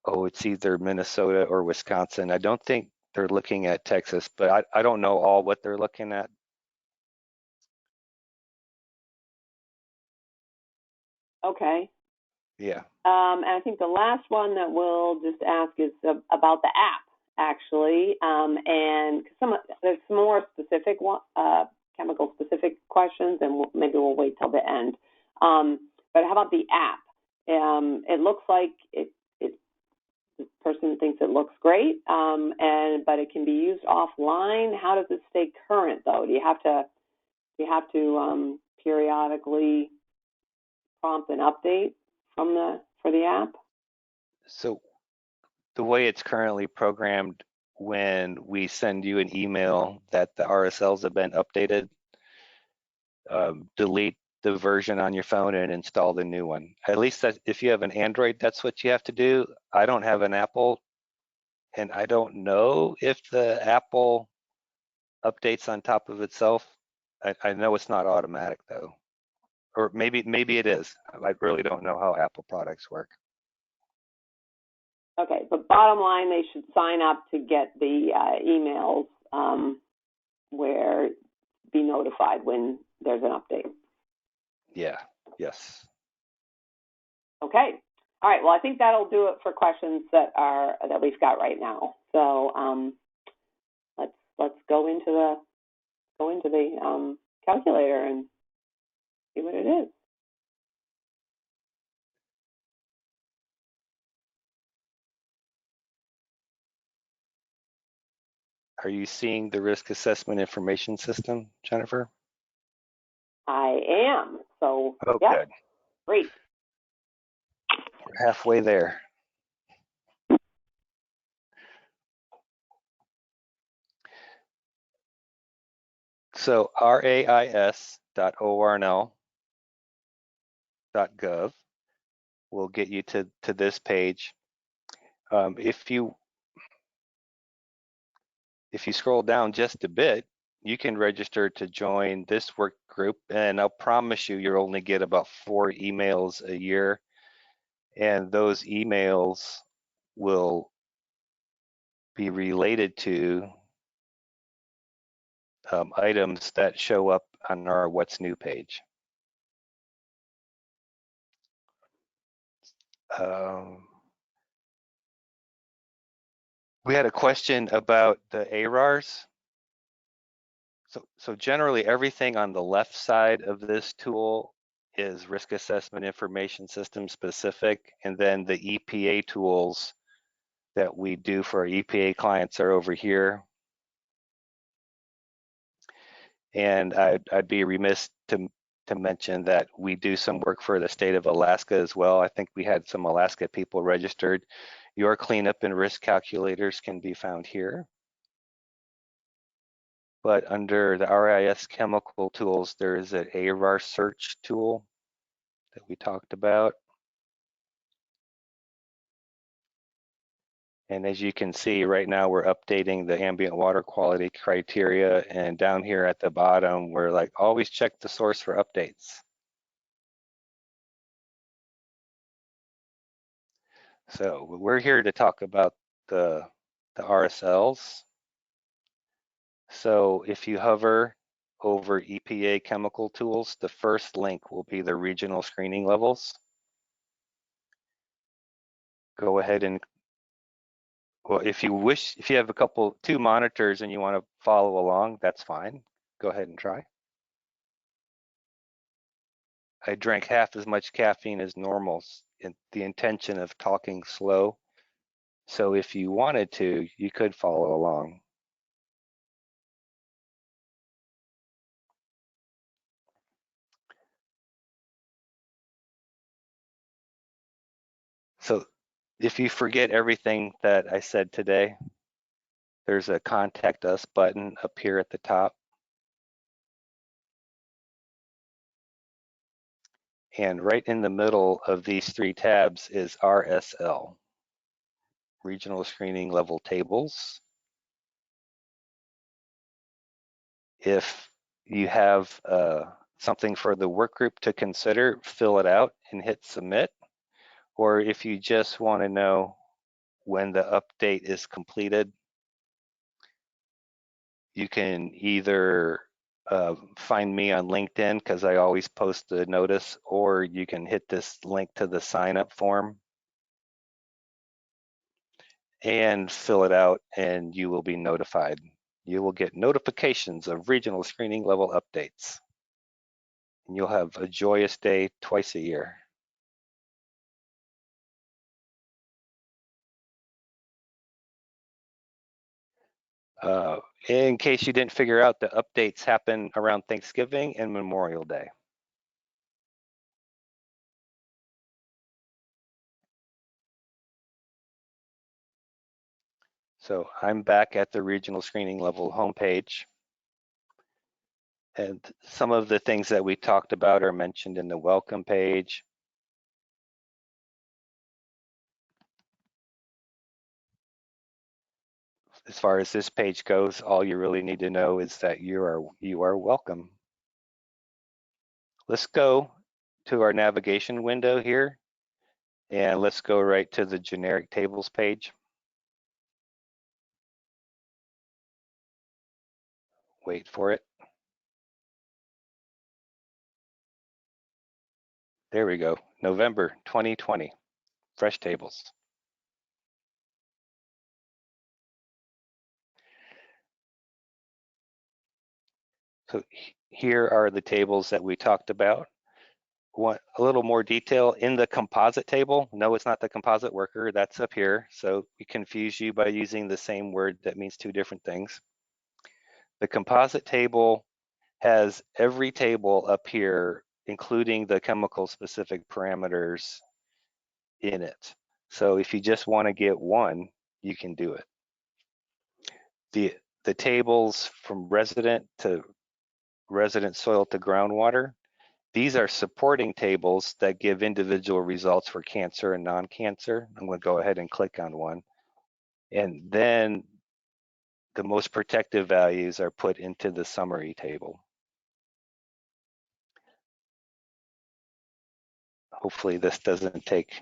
oh, it's either Minnesota or Wisconsin. I don't think they're looking at Texas, but I don't know all what they're looking at. Okay. Yeah. And I think the last one that we'll just ask is about the app, actually. And there's some more specific chemical-specific questions, and maybe we'll wait till the end. But how about the app? It looks like the person thinks it looks great, but it can be used offline. How does it stay current, though? Do you have to periodically prompt an update for the app? So the way it's currently programmed, when we send you an email that the RSLs have been updated, delete the version on your phone and install the new one. At least if you have an Android, that's what you have to do. I don't have an Apple, and I don't know if the Apple updates on top of itself. I know it's not automatic though, or maybe it is. I really don't know how Apple products work. Okay, but bottom line, they should sign up to get the emails where be notified when there's an update. Yeah, yes. Okay, all right, well, I think that'll do it for questions that we've got right now. So let's go into the calculator and see what it is. Are you seeing the risk assessment information system, Jennifer? I am. So, Oh, yep, good. great. We're halfway there. So rais.ornl.gov will get you to this page. If you scroll down just a bit, you can register to join this work group, and I'll promise you'll only get about 4 emails a year, and those emails will be related to items that show up on our What's New page. We had a question about the ARARs. So generally everything on the left side of this tool is risk assessment information system specific, and then the EPA tools that we do for our EPA clients are over here. And I'd be remiss to mention that we do some work for the state of Alaska as well. I think we had some Alaska people registered. Your cleanup and risk calculators can be found here. But under the RIS chemical tools, there is an ARAR search tool that we talked about. And as you can see, right now we're updating the ambient water quality criteria, and down here at the bottom, we're like, always check the source for updates. So we're here to talk about the RSLs. So if you hover over EPA chemical tools, the first link will be the regional screening levels. Go ahead and, well, if you wish, if you have two monitors and you want to follow along, that's fine. Go ahead and try. I drank half as much caffeine as normal in the intention of talking slow. So if you wanted to, you could follow along. So if you forget everything that I said today, there's a contact us button up here at the top. And right in the middle of these 3 tabs is RSL, Regional Screening Level Tables. If you have something for the work group to consider, fill it out and hit submit. Or if you just want to know when the update is completed, you can either find me on LinkedIn, because I always post a notice, or you can hit this link to the sign up form and fill it out, and you will be notified. You will get notifications of regional screening level updates. And you'll have a joyous day twice a year. In case you didn't figure out, the updates happen around Thanksgiving and Memorial Day. So I'm back at the regional screening level homepage. And some of the things that we talked about are mentioned in the welcome page. As far as this page goes, all you really need to know is that you are welcome. Let's go to our navigation window here, and let's go right to the generic tables page. Wait for it. There we go, November 2020, fresh tables. So here are the tables that we talked about. Want a little more detail in the composite table? No, it's not the composite worker, that's up here. So we confuse you by using the same word that means 2 different things. The composite table has every table up here, including the chemical specific parameters in it. So if you just want to get one, you can do it. The tables from resident to resident soil to groundwater, these are supporting tables that give individual results for cancer and non-cancer. I'm going to go ahead and click on one. And then the most protective values are put into the summary table. Hopefully this doesn't take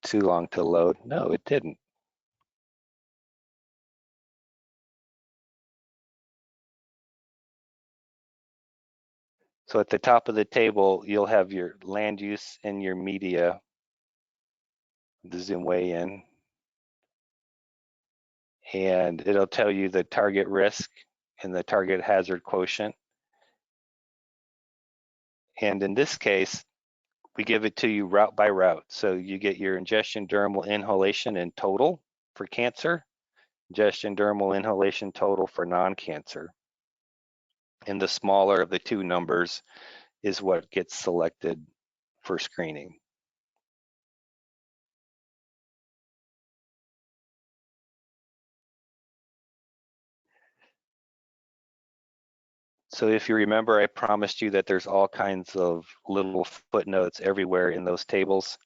too long to load. No, it didn't. So at the top of the table, you'll have your land use and your media. The zoom way in. And it'll tell you the target risk and the target hazard quotient. And in this case, we give it to you route by route. So you get your ingestion, dermal, inhalation, and total for cancer, ingestion, dermal, inhalation, total for non-cancer. And the smaller of the two numbers is what gets selected for screening. So if you remember, I promised you that there's all kinds of little footnotes everywhere in those tables.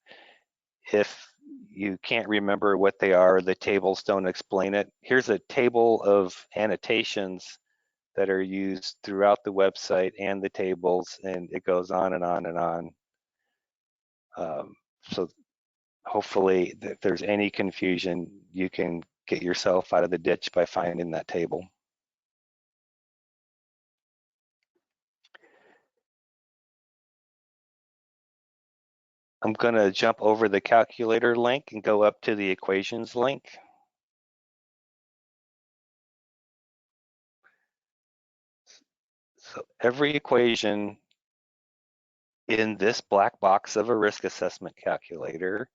If you can't remember what they are, the tables don't explain it. Here's a table of annotations that are used throughout the website and the tables, and it goes on and on and on. So hopefully, if there's any confusion, you can get yourself out of the ditch by finding that table. I'm going to jump over the calculator link and go up to the equations link. So every equation in this black box of a risk assessment calculator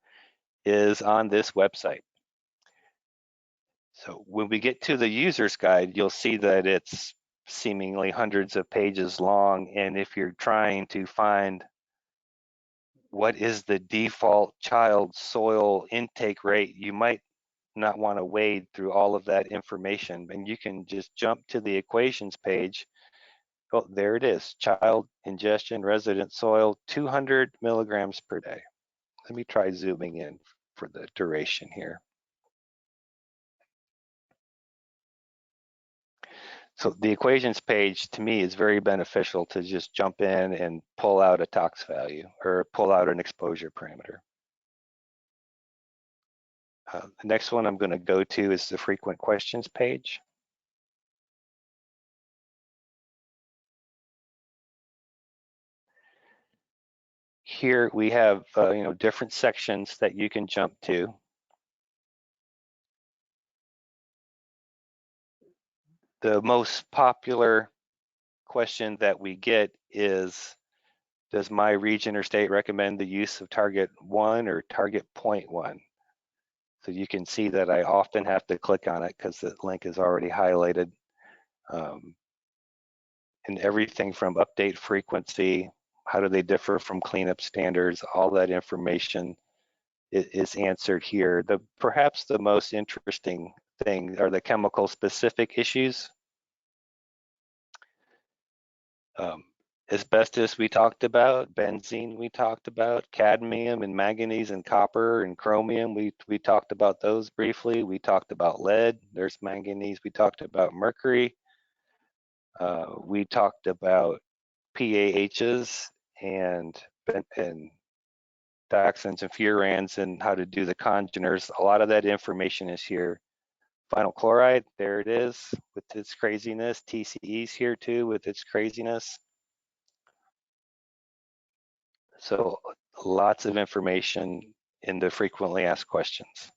is on this website. So when we get to the user's guide, you'll see that it's seemingly hundreds of pages long. And if you're trying to find what is the default child soil intake rate, you might not want to wade through all of that information. And you can just jump to the equations page. Oh, there it is, child ingestion resident soil, 200 milligrams per day. Let me try zooming in for the duration here. So the equations page to me is very beneficial to just jump in and pull out a tox value or pull out an exposure parameter. The next one I'm going to go to is the frequent questions page. Here we have different sections that you can jump to. The most popular question that we get is, does my region or state recommend the use of target 1 or target 0.1? So you can see that I often have to click on it because the link is already highlighted. And everything from update frequency, how do they differ from cleanup standards, all that information is answered here. Perhaps the most interesting thing are the chemical specific issues. Asbestos we talked about, benzene we talked about, cadmium and manganese and copper and chromium, we talked about those briefly. We talked about lead, there's manganese, we talked about mercury. We talked about PAHs and dioxins and furans and how to do the congeners. A lot of that information is here. Vinyl chloride, there it is with its craziness. TCE's here too with its craziness. So lots of information in the frequently asked questions.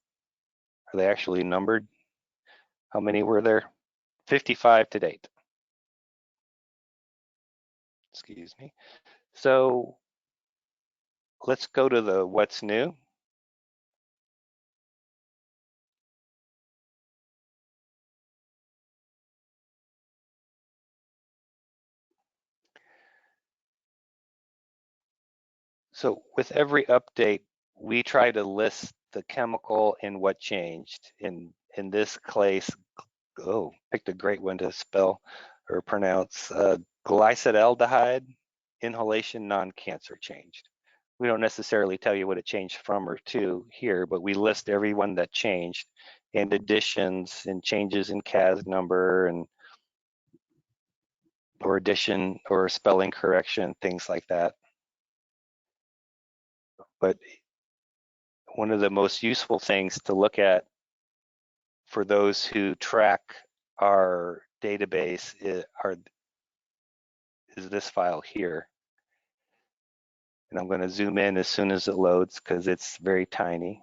Are they actually numbered? How many were there? 55 to date. Excuse me. So let's go to the what's new. So with every update, we try to list the chemical and what changed. In this case, picked a great one to spell or pronounce. Glycideldehyde inhalation non-cancer changed. We don't necessarily tell you what it changed from or to here, but we list every one that changed and additions and changes in CAS number and or addition or spelling correction, things like that. But one of the most useful things to look at for those who track our database is this file here. And I'm going to zoom in as soon as it loads because it's very tiny.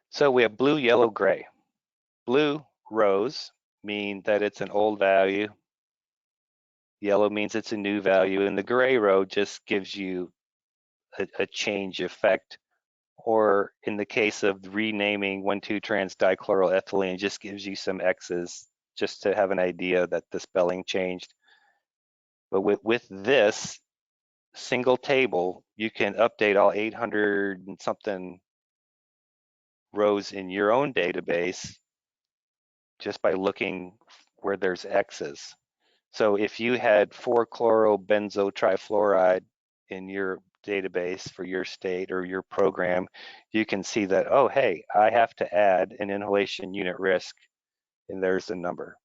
So we have blue, yellow, gray. Blue rows mean that it's an old value. Yellow means it's a new value, and the gray row just gives you a change effect. Or in the case of renaming 1,2-trans-dichloroethylene, just gives you some X's just to have an idea that the spelling changed. But with this single table, you can update all 800 and something rows in your own database just by looking where there's X's. So if you had 4-chlorobenzotrifluoride in your database for your state or your program, you can see that, oh, hey, I have to add an inhalation unit risk, and there's the number.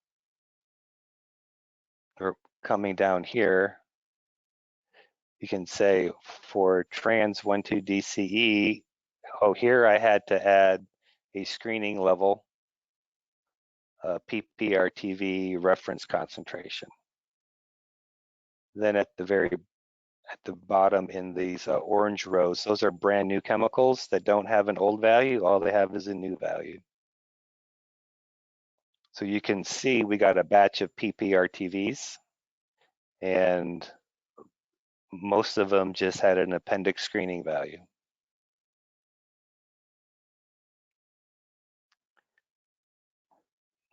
Or coming down here, you can say for trans 1,2-DCE, oh, here I had to add a screening level, PPRTV reference concentration. Then at the bottom in these orange rows, those are brand new chemicals that don't have an old value. All they have is a new value. So you can see we got a batch of PPRTVs, and most of them just had an appendix screening value.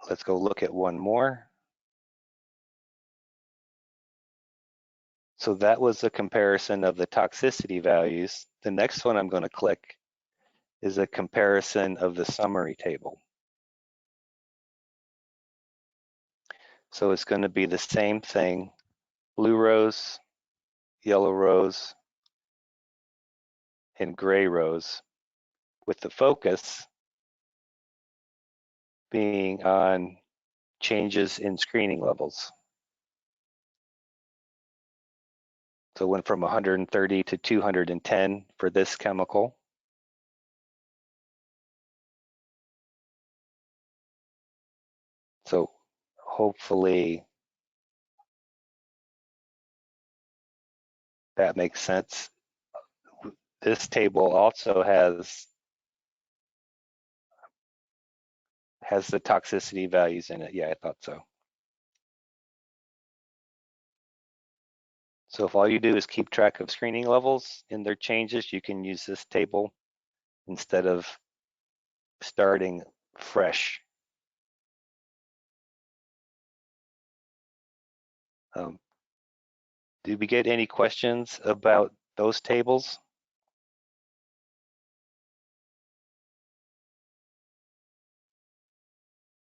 Let's go look at one more. So that was a comparison of the toxicity values. The next one I'm going to click is a comparison of the summary table. So it's going to be the same thing, blue rows, yellow rows, and gray rows, with the focus being on changes in screening levels. So it went from 130 to 210 for this chemical. So hopefully that makes sense. This table also has the toxicity values in it. Yeah, I thought so. So if all you do is keep track of screening levels and their changes, you can use this table instead of starting fresh. Did we get any questions about those tables?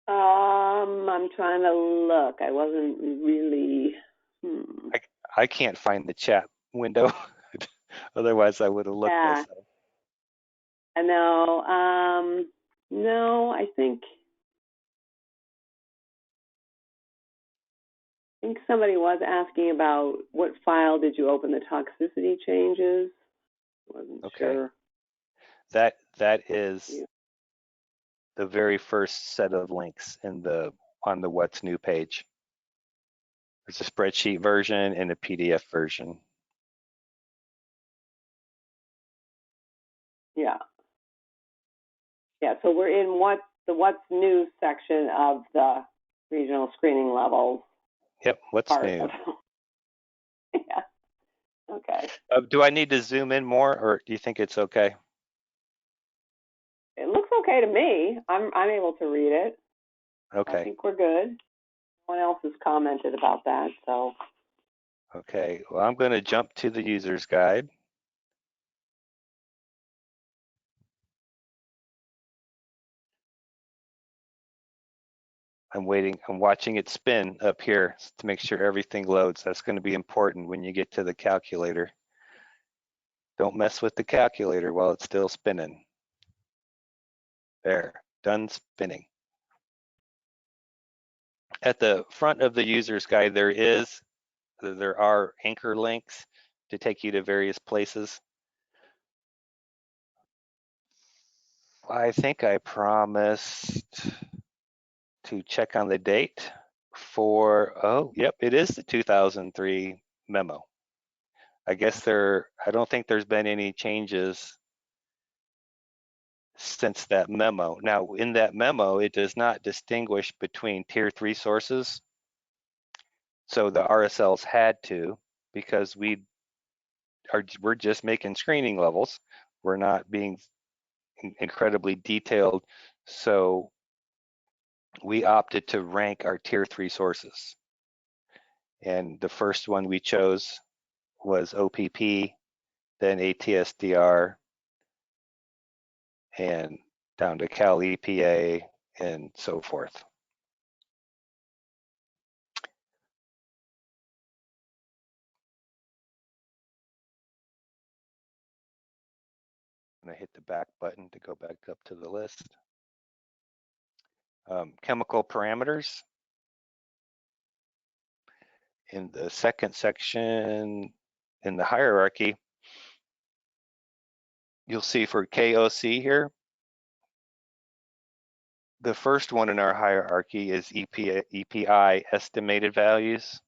I'm trying to look. I wasn't really. I can't find the chat window. Otherwise, I would have looked myself. I know. No, I think somebody was asking about what file did you open the toxicity changes. I wasn't sure. That is the very first set of links in on the What's New page. There's a spreadsheet version and a PDF version. Yeah. Yeah, so we're in the What's New section of the regional screening levels. Yep, What's New. Yeah, okay. Do I need to zoom in more, or do you think it's okay? It looks okay to me. I'm able to read it. I Okay. think we're good. No one else has commented about that, so. Okay. Well, I'm going to jump to the user's guide. I'm watching it spin up here to make sure everything loads. That's going to be important when you get to the calculator. Don't mess with the calculator while it's still spinning. There, done spinning. At the front of the user's guide, there are anchor links to take you to various places. I think I promised to check on the date for, oh, yep, it is the 2003 memo. I guess I don't think there's been any changes since that memo. Now, in that memo, it does not distinguish between tier 3 sources. So the RSLs had to, because we're just making screening levels. We're not being incredibly detailed. So we opted to rank our tier 3 sources. And the first one we chose was OPP, then ATSDR, and down to Cal EPA, and so forth. I'm gonna hit the back button to go back up to the list. Chemical parameters. In the second section in the hierarchy, you'll see for KOC here, the first one in our hierarchy is EPI estimated values,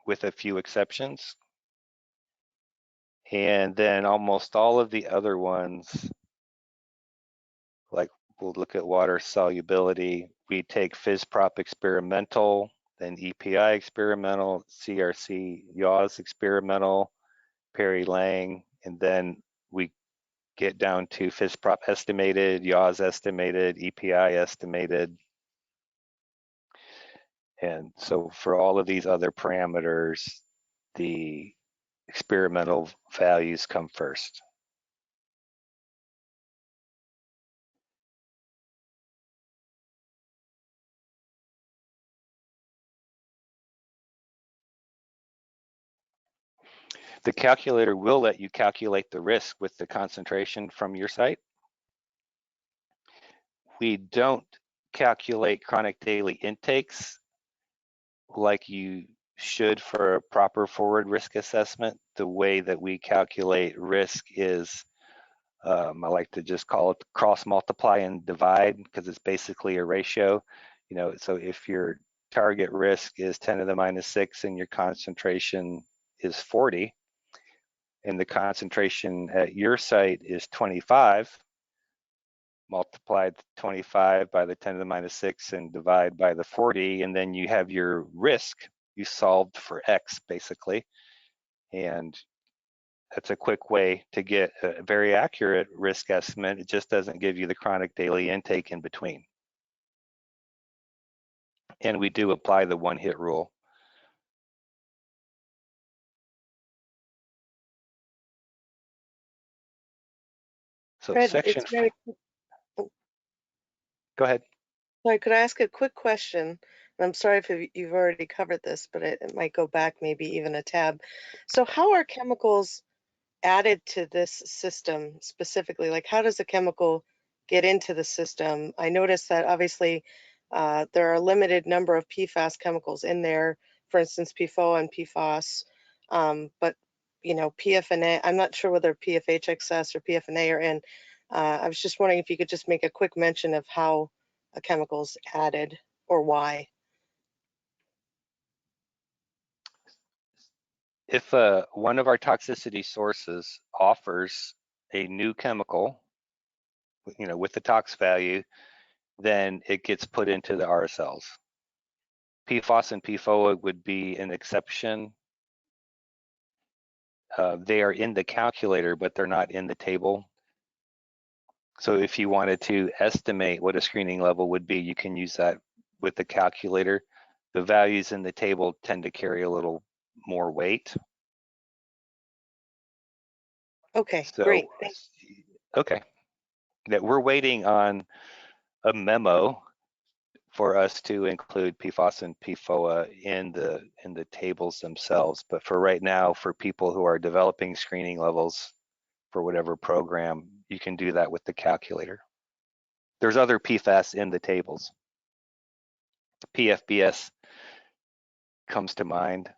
with a few exceptions. And then almost all of the other ones, like we'll look at water solubility, we take FISPROP experimental, then EPI experimental, CRC Yaws experimental, Perry Lang, and then we get down to FISPROP estimated, Yaws estimated, EPI estimated. And so for all of these other parameters, the experimental values come first. The calculator will let you calculate the risk with the concentration from your site. We don't calculate chronic daily intakes like you should for a proper forward risk assessment. The way that we calculate risk is, I like to just call it cross multiply and divide, because it's basically a ratio. You know, so if your target risk is 10 to the minus 6 and your concentration is 40, and the concentration at your site is 25, multiply 25 by the 10 to the minus 6 and divide by the 40, and then you have your risk. You solved for X, basically. And that's a quick way to get a very accurate risk estimate. It just doesn't give you the chronic daily intake in between. And we do apply the one-hit rule. So Fred, section, it's very, go ahead. sorry, could I ask a quick question? And I'm sorry if you've already covered this, but it might go back maybe even a tab. So how are chemicals added to this system specifically? Like, how does a chemical get into the system? I noticed that obviously there are a limited number of PFAS chemicals in there, for instance, PFOA and PFOS, but you know, PFNA, I'm not sure whether PFHXS or PFNA are in. I was just wondering if you could just make a quick mention of how a chemical's added or why. If one of our toxicity sources offers a new chemical, you know, with the tox value, then it gets put into the RSLs. PFOS and PFOA would be an exception. They are in the calculator, but they're not in the table. So if you wanted to estimate what a screening level would be, you can use that with the calculator. The values in the table tend to carry a little more weight. Okay, So, great. Thanks. okay, that we're waiting on a memo for us to include PFOS and PFOA in the tables themselves. But for right now, for people who are developing screening levels for whatever program, you can do that with the calculator. There's other PFAS in the tables. PFBS comes to mind,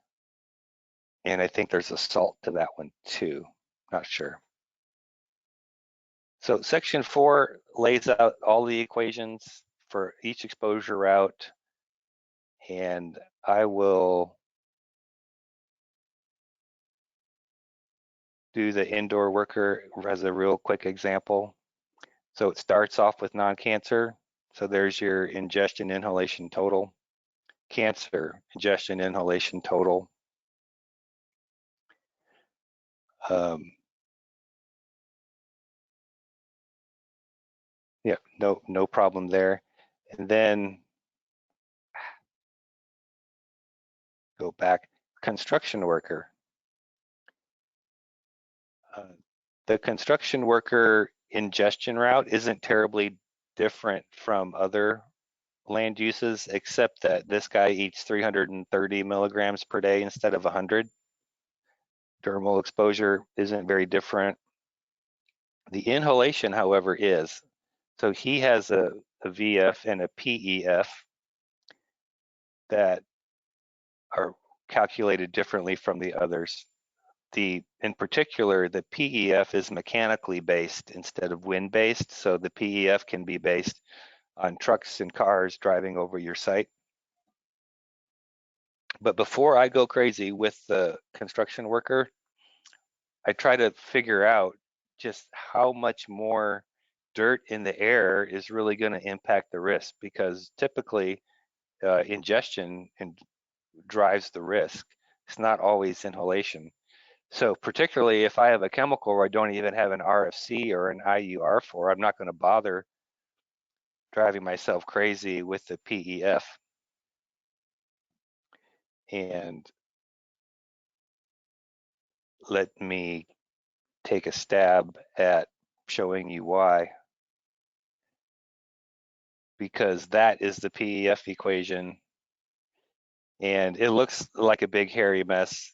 and I think there's a salt to that one too. Not sure. So section 4 lays out all the equations for each exposure route, and I will do the indoor worker as a real quick example. So it starts off with non-cancer. So there's your ingestion inhalation total, cancer ingestion inhalation total. Yeah, no problem there. And then go back, construction worker. The construction worker ingestion route isn't terribly different from other land uses, except that this guy eats 330 milligrams per day instead of 100. Dermal exposure isn't very different. The inhalation, however, is. So he has a VF and a PEF that are calculated differently from the others. In particular, the PEF is mechanically based instead of wind based. So the PEF can be based on trucks and cars driving over your site. But before I go crazy with the construction worker, I try to figure out just how much more dirt in the air is really going to impact the risk, because typically ingestion drives the risk. It's not always inhalation. So particularly if I have a chemical where I don't even have an RFC or an IUR for, I'm not going to bother driving myself crazy with the PEF. And let me take a stab at showing you why. Because that is the PEF equation, and it looks like a big hairy mess,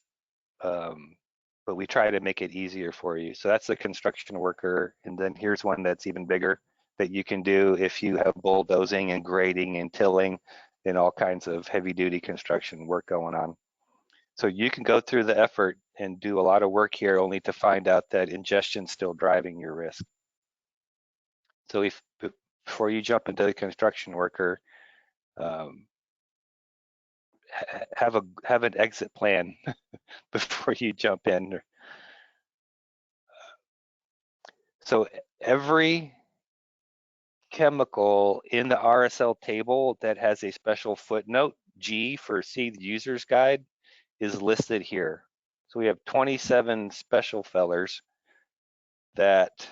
but we try to make it easier for you. So that's the construction worker, and then here's one that's even bigger that you can do if you have bulldozing and grading and tilling and all kinds of heavy duty construction work going on. So you can go through the effort and do a lot of work here only to find out that ingestion's still driving your risk. So before you jump into the construction worker, have an exit plan before you jump in. So every chemical in the RSL table that has a special footnote, G for see the user's guide, is listed here. So we have 27 special fellers that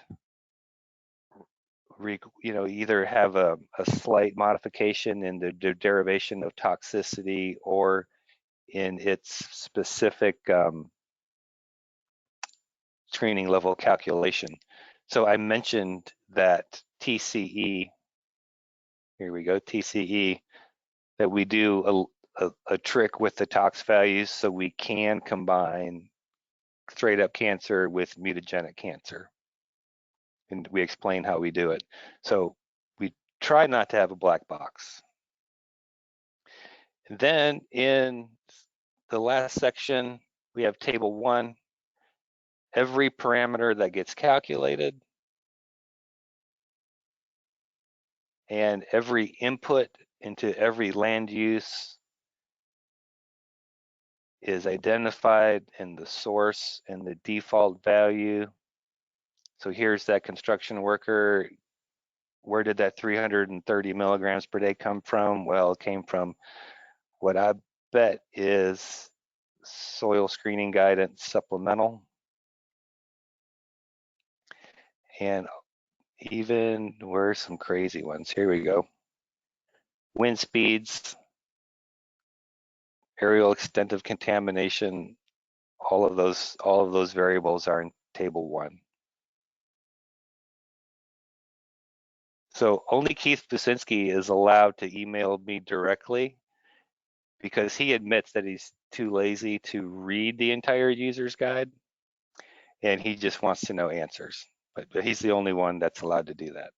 either have a slight modification in the derivation of toxicity or in its specific screening level calculation. So I mentioned that TCE, here we go, TCE, that we do a trick with the tox values so we can combine straight up cancer with mutagenic cancer. And we explain how we do it. So we try not to have a black box. And then in the last section, we have table 1. Every parameter that gets calculated and every input into every land use is identified in the source and the default value. So here's that construction worker. Where did that 330 milligrams per day come from? Well, it came from what I bet is soil screening guidance supplemental. And even were some crazy ones. Here we go. Wind speeds, aerial extent of contamination, all of those variables are in table 1. So only Keith Businski is allowed to email me directly because he admits that he's too lazy to read the entire user's guide and he just wants to know answers. But he's the only one that's allowed to do that.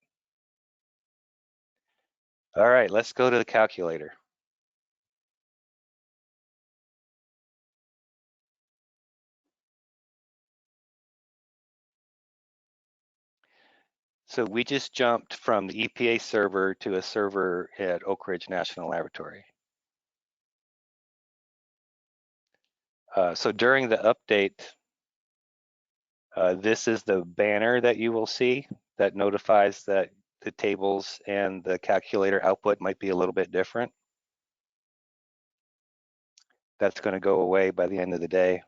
All right, let's go to the calculator. So we just jumped from the EPA server to a server at Oak Ridge National Laboratory. So during the update, this is the banner that you will see that notifies that the tables and the calculator output might be a little bit different. That's going to go away by the end of the day.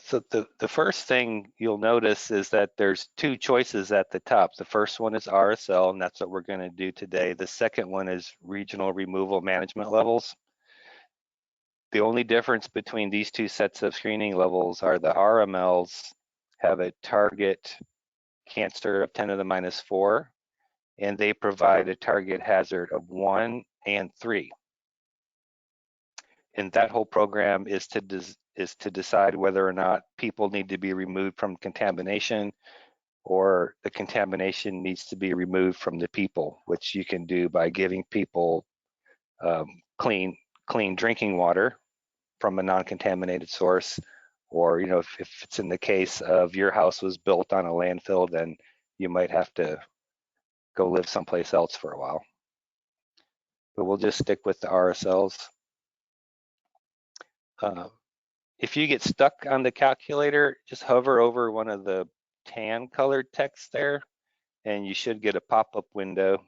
So the first thing you'll notice is that there's 2 choices at the top. The first one is RSL, and that's what we're going to do today. The second one is regional removal management levels. The only difference between these 2 sets of screening levels are the RMLs have a target cancer of 10 to the minus 4, and they provide a target hazard of 1 and 3. And that whole program is to decide whether or not people need to be removed from contamination or the contamination needs to be removed from the people, which you can do by giving people clean drinking water from a non-contaminated source, or if it's in the case of your house was built on a landfill, then you might have to go live someplace else for a while. But we'll just stick with the RSLs. If you get stuck on the calculator, just hover over one of the tan colored texts there, and you should get a pop-up window.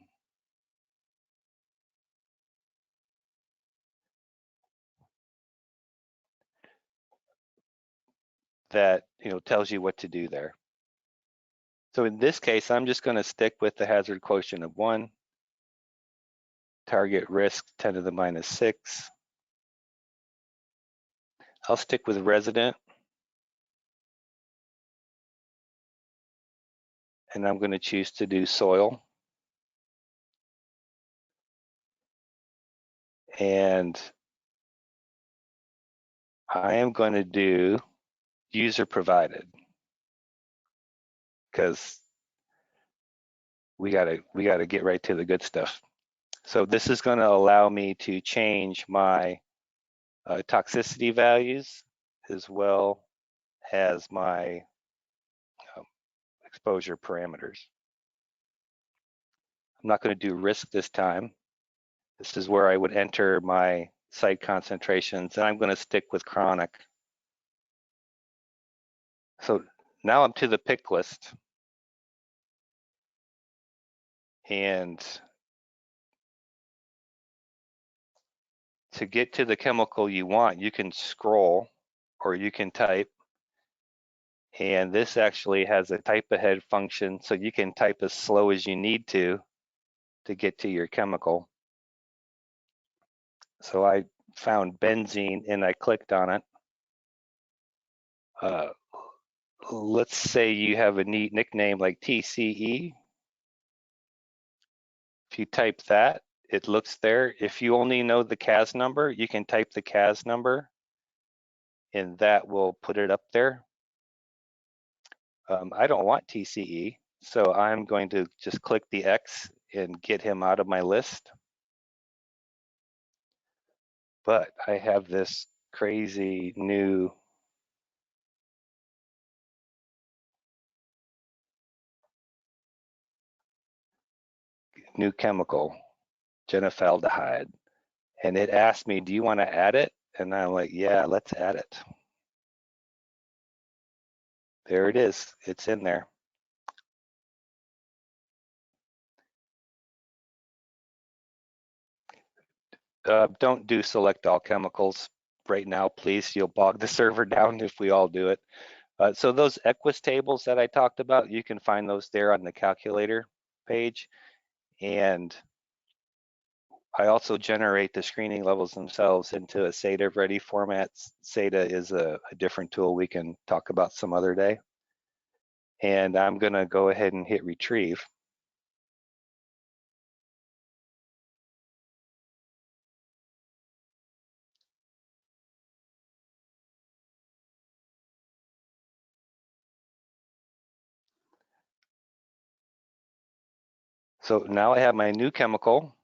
That tells you what to do there. So in this case, I'm just going to stick with the hazard quotient of 1, target risk 10 to the minus 6. I'll stick with resident, and I'm going to choose to do soil. And I am going to do user provided, because we gotta get right to the good stuff. So this is going to allow me to change my toxicity values as well as my exposure parameters. I'm not going to do risk this time. This is where I would enter my site concentrations, and I'm going to stick with chronic. So now I'm to the pick list. And to get to the chemical you want, you can scroll or you can type. And this actually has a type ahead function, so you can type as slow as you need to get to your chemical. So I found benzene and I clicked on it. Let's say you have a neat nickname like TCE. If you type that, it looks there. If you only know the CAS number, you can type the CAS number and that will put it up there. I don't want TCE, so I'm going to just click the X and get him out of my list. But I have this crazy new chemical, genophaldehyde, and it asked me, do you want to add it? And I'm like, yeah, let's add it. There it is, it's in there. Don't do select all chemicals right now, please. You'll bog the server down if we all do it. So those Equus tables that I talked about, you can find those there on the calculator page. And I also generate the screening levels themselves into a SATA ready format. SATA is a different tool we can talk about some other day. And I'm gonna go ahead and hit retrieve. So now I have my new chemical,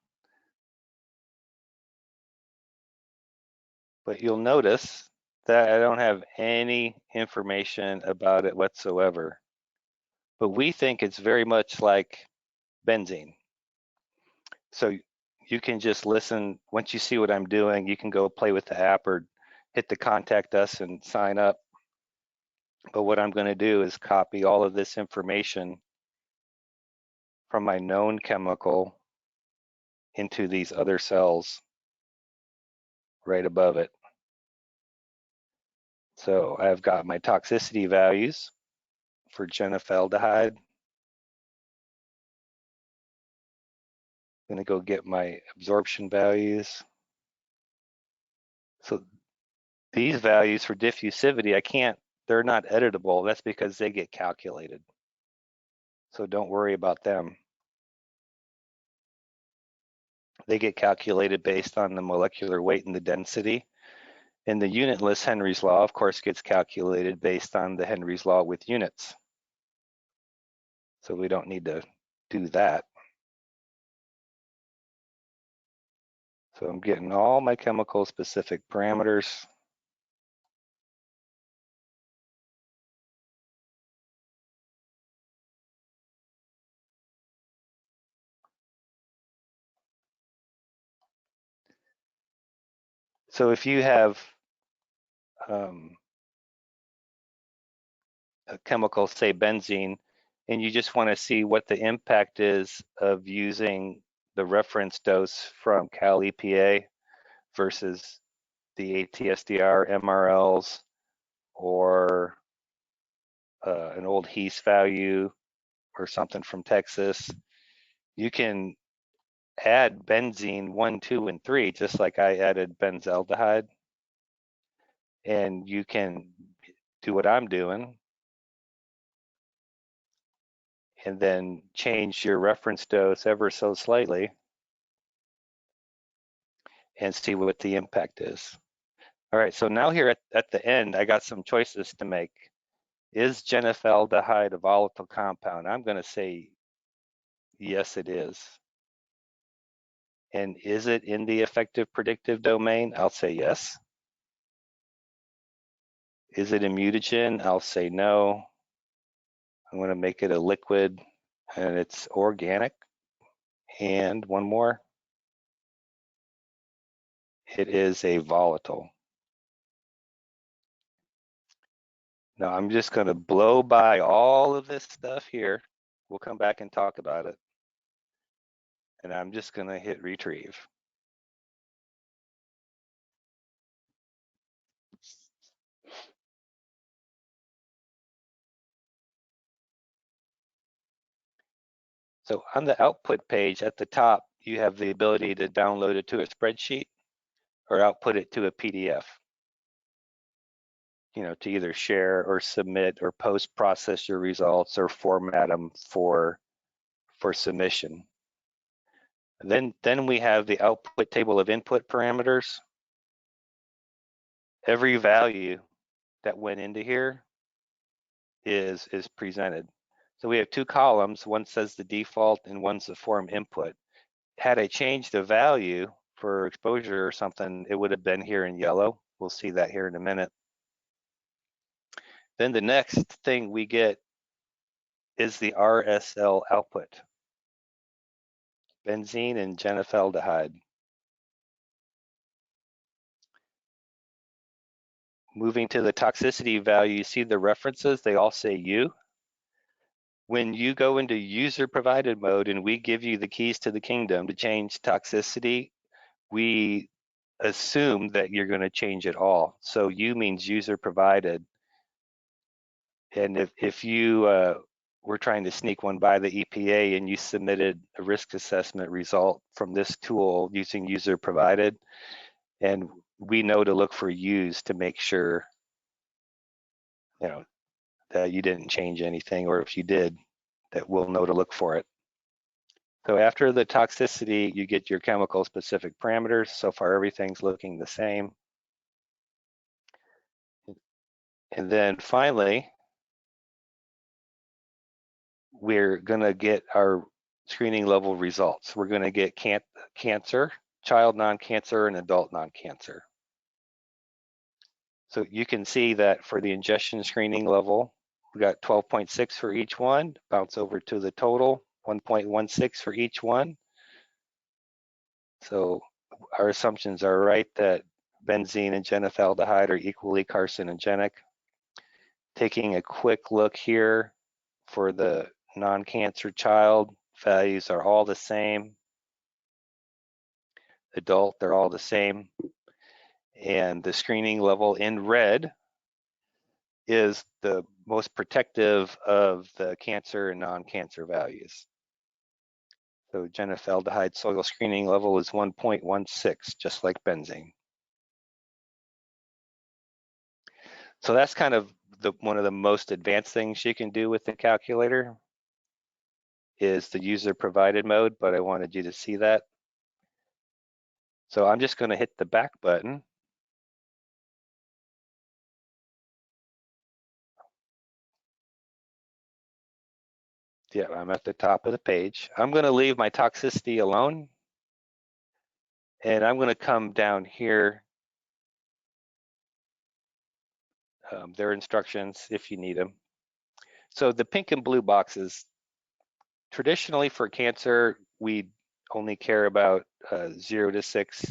but you'll notice that I don't have any information about it whatsoever. But we think it's very much like benzene. So you can just listen. Once you see what I'm doing, you can go play with the app or hit the contact us and sign up. But what I'm going to do is copy all of this information from my known chemical into these other cells right above it. So I've got my toxicity values for genophaldehyde. I'm going to go get my absorption values. So these values for diffusivity, they're not editable. That's because they get calculated. So don't worry about them. They get calculated based on the molecular weight and the density. And the unitless Henry's law, of course, gets calculated based on the Henry's law with units. So we don't need to do that. So I'm getting all my chemical specific parameters. So if you have a chemical, say benzene, and you just want to see what the impact is of using the reference dose from Cal EPA versus the ATSDR MRLs or an old HEAS value or something from Texas, you can add benzene 1, 2, and 3, just like I added benzaldehyde. And you can do what I'm doing and then change your reference dose ever so slightly and see what the impact is. All right, so now here at the end, I got some choices to make. Is genophaldehyde a volatile compound? I'm going to say yes, it is. And is it in the effective predictive domain? I'll say yes. Is it a mutagen? I'll say no. I'm going to make it a liquid and it's organic. And one more. It is a volatile. Now I'm just going to blow by all of this stuff here. We'll come back and talk about it. And I'm just going to hit retrieve. So on the output page at the top, you have the ability to download it to a spreadsheet or output it to a PDF. You know, to either share or submit or post-process your results or format them for submission. Then we have the output table of input parameters. Every value that went into here is presented. So we have two columns. One says the default and one's the form input. Had I changed the value for exposure or something, it would have been here in yellow. We'll see that here in a minute. Then the next thing we get is the RSL output, benzene and genophaldehyde. Moving to the toxicity value, you see the references, they all say U. When you go into user provided mode and we give you the keys to the kingdom to change toxicity, we assume that you're going to change it all. So U means user provided. And if you were trying to sneak one by the EPA and you submitted a risk assessment result from this tool using user provided, and we know to look for use to make sure, that you didn't change anything, or if you did, that we'll know to look for it. So after the toxicity, you get your chemical specific parameters. So far, everything's looking the same. And then finally, we're going to get our screening level results. We're going to get cancer, child non-cancer, and adult non-cancer. So you can see that for the ingestion screening level, we got 12.6 for each one, bounce over to the total, 1.16 for each one. So our assumptions are right that benzene and genethaldehyde are equally carcinogenic. Taking a quick look here for the non-cancer child, values are all the same. Adult, they're all the same. And the screening level in red is the most protective of the cancer and non-cancer values. So genethaldehyde soil screening level is 1.16, just like benzene. So that's kind of one of the most advanced things you can do with the calculator is the user provided mode, but I wanted you to see that. So I'm just going to hit the back button. Yeah, I'm at the top of the page. I'm going to leave my toxicity alone, and I'm going to come down here. There are instructions if you need them. So the pink and blue boxes, traditionally for cancer, we only care about 0 to 6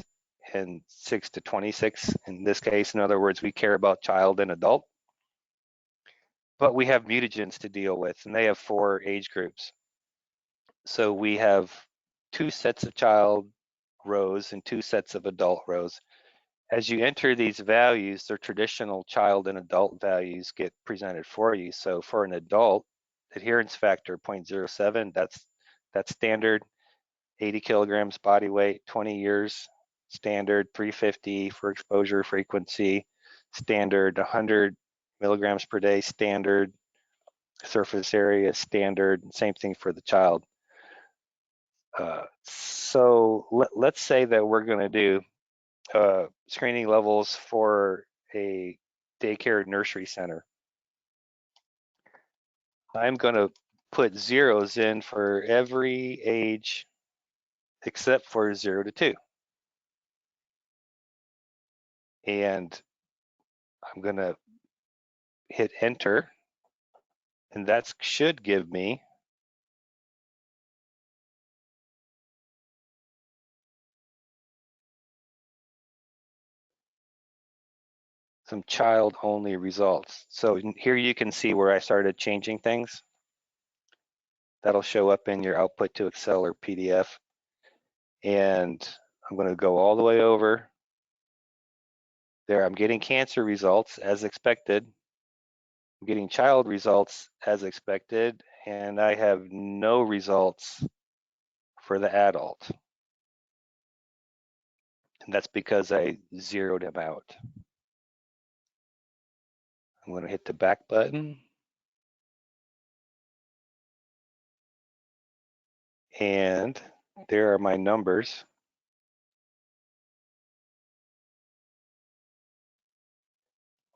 and 6 to 26. In this case, in other words, we care about child and adult. But we have mutagens to deal with, and they have 4 age groups. So we have 2 sets of child rows and 2 sets of adult rows. As you enter these values, their traditional child and adult values get presented for you. So for an adult, adherence factor 0.07, that's standard. 80 kilograms body weight, 20 years, standard. 350 for exposure frequency, standard. 100 milligrams per day, standard. Surface area, standard. Same thing for the child. So let's say that we're going to do screening levels for a daycare nursery center. I'm going to put zeros in for every age except for 0 to 2. And I'm going to hit enter, and that should give me some child-only results. So here you can see where I started changing things. That'll show up in your output to Excel or PDF. And I'm going to go all the way over. There, I'm getting cancer results as expected. I'm getting child results as expected, and I have no results for the adult. And that's because I zeroed him out. I'm going to hit the back button. And there are my numbers.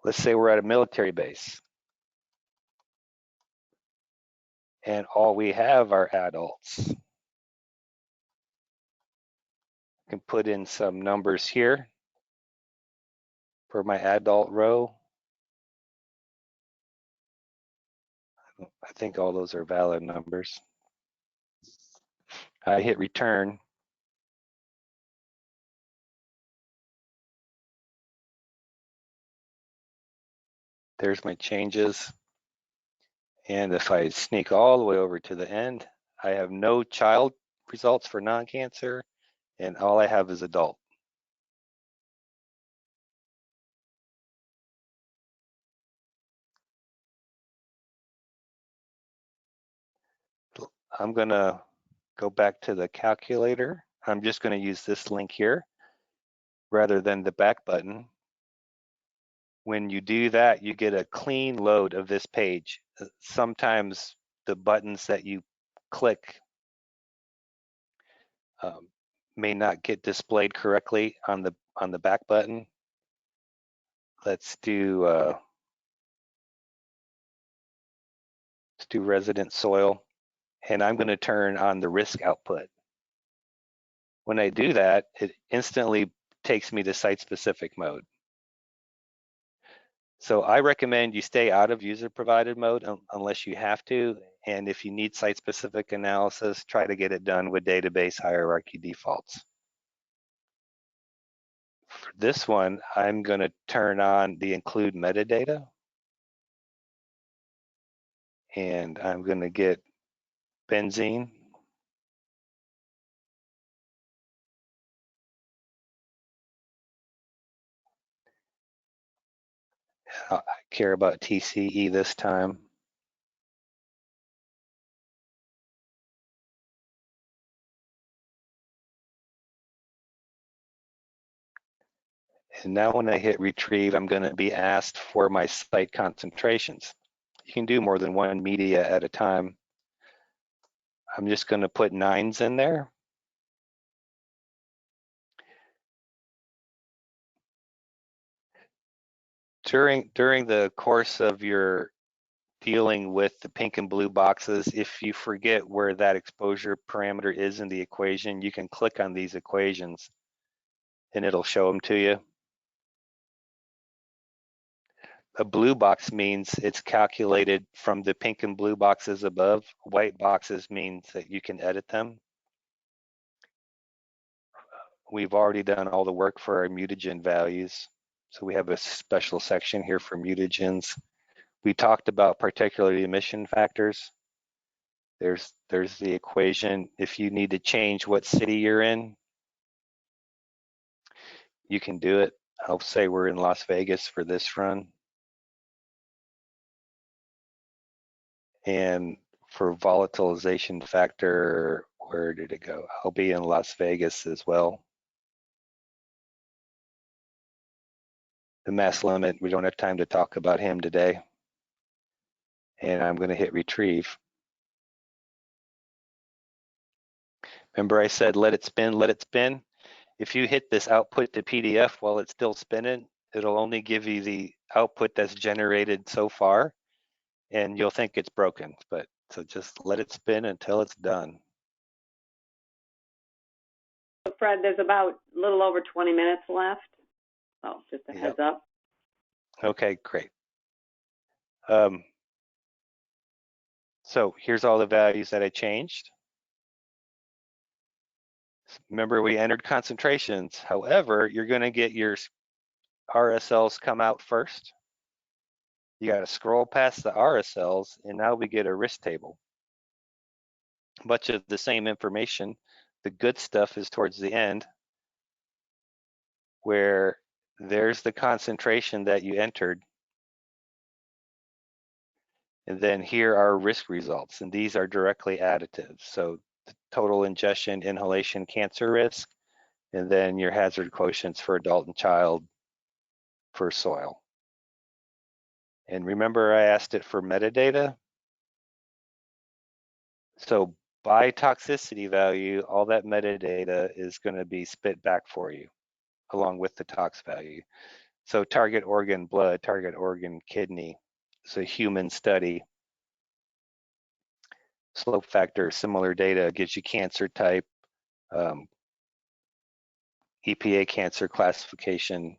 Let's say we're at a military base. And all we have are adults. I can put in some numbers here for my adult row. I think all those are valid numbers. I hit return. There's my changes. And if I sneak all the way over to the end, I have no child results for non-cancer, and all I have is adult. I'm gonna go back to the calculator. I'm just gonna use this link here rather than the back button. When you do that, you get a clean load of this page. Sometimes the buttons that you click may not get displayed correctly on the back button. Let's do resident soil, and I'm going to turn on the risk output. When I do that, it instantly takes me to site-specific mode. So I recommend you stay out of user-provided mode unless you have to, and if you need site-specific analysis, try to get it done with database hierarchy defaults. For this one, I'm going to turn on the include metadata, and I'm going to get benzene. I care about TCE this time. And now when I hit retrieve, I'm going to be asked for my site concentrations. You can do more than one media at a time. I'm just going to put 9s in there. During the course of your dealing with the pink and blue boxes, if you forget where that exposure parameter is in the equation, you can click on these equations and it'll show them to you. A blue box means it's calculated from the pink and blue boxes above. White boxes means that you can edit them. We've already done all the work for our mutagen values. So we have a special section here for mutagens. We talked about particulate emission factors. There's the equation. If you need to change what city you're in, you can do it. I'll say we're in Las Vegas for this run. And for volatilization factor, where did it go? I'll be in Las Vegas as well. The mass limit, we don't have time to talk about him today. And I'm going to hit retrieve. Remember I said let it spin, let it spin? If you hit this output to PDF while it's still spinning, it'll only give you the output that's generated so far, and you'll think it's broken. But so just let it spin until it's done. So Fred, there's about a little over 20 minutes left. Oh, just a heads up. Okay, great. So here's all the values that I changed. Remember, we entered concentrations. However, you're going to get your RSLs come out first. You got to scroll past the RSLs, and now we get a risk table. Much of the same information. The good stuff is towards the end, where there's the concentration that you entered. And then here are risk results, and these are directly additive. So the total ingestion, inhalation, cancer risk, and then your hazard quotients for adult and child for soil. And remember I asked it for metadata? So by toxicity value, all that metadata is going to be spit back for you along with the tox value. So target organ blood, target organ kidney. It's a human study. Slope factor, similar data, gives you cancer type, EPA cancer classification.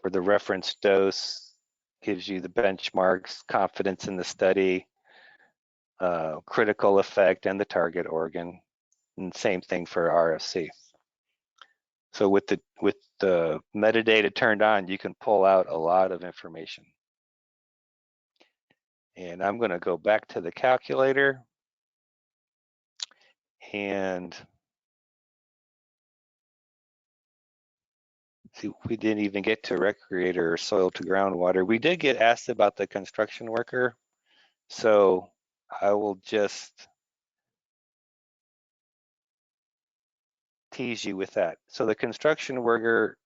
For the reference dose, gives you the benchmarks, confidence in the study, critical effect, and the target organ. And same thing for RFC. So with the metadata turned on, you can pull out a lot of information. And I'm going to go back to the calculator, and see, we didn't even get to recreator or soil to groundwater. We did get asked about the construction worker, so I will just tease you with that. So the construction worker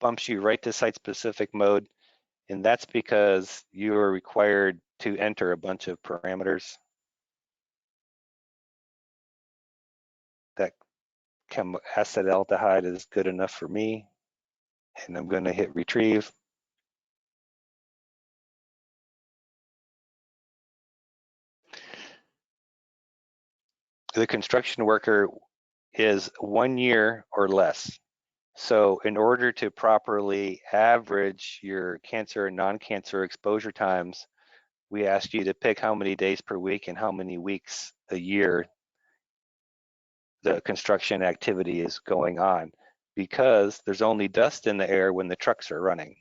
bumps you right to site-specific mode, and that's because you are required to enter a bunch of parameters that acetaldehyde is good enough for me, and I'm going to hit retrieve. The construction worker is 1 year or less. So in order to properly average your cancer and non-cancer exposure times, we ask you to pick how many days per week and how many weeks a year the construction activity is going on, because there's only dust in the air when the trucks are running.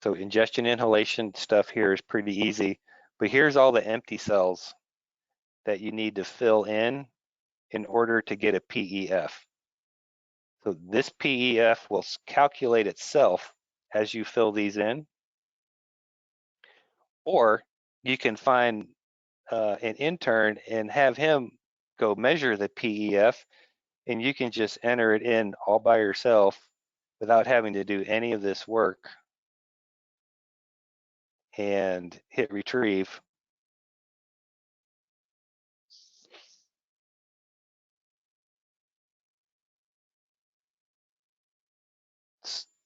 So ingestion inhalation stuff here is pretty easy, but here's all the empty cells that you need to fill in order to get a PEF. So this PEF will calculate itself as you fill these in, or you can find an intern and have him go measure the PEF, and you can just enter it in all by yourself without having to do any of this work and hit retrieve.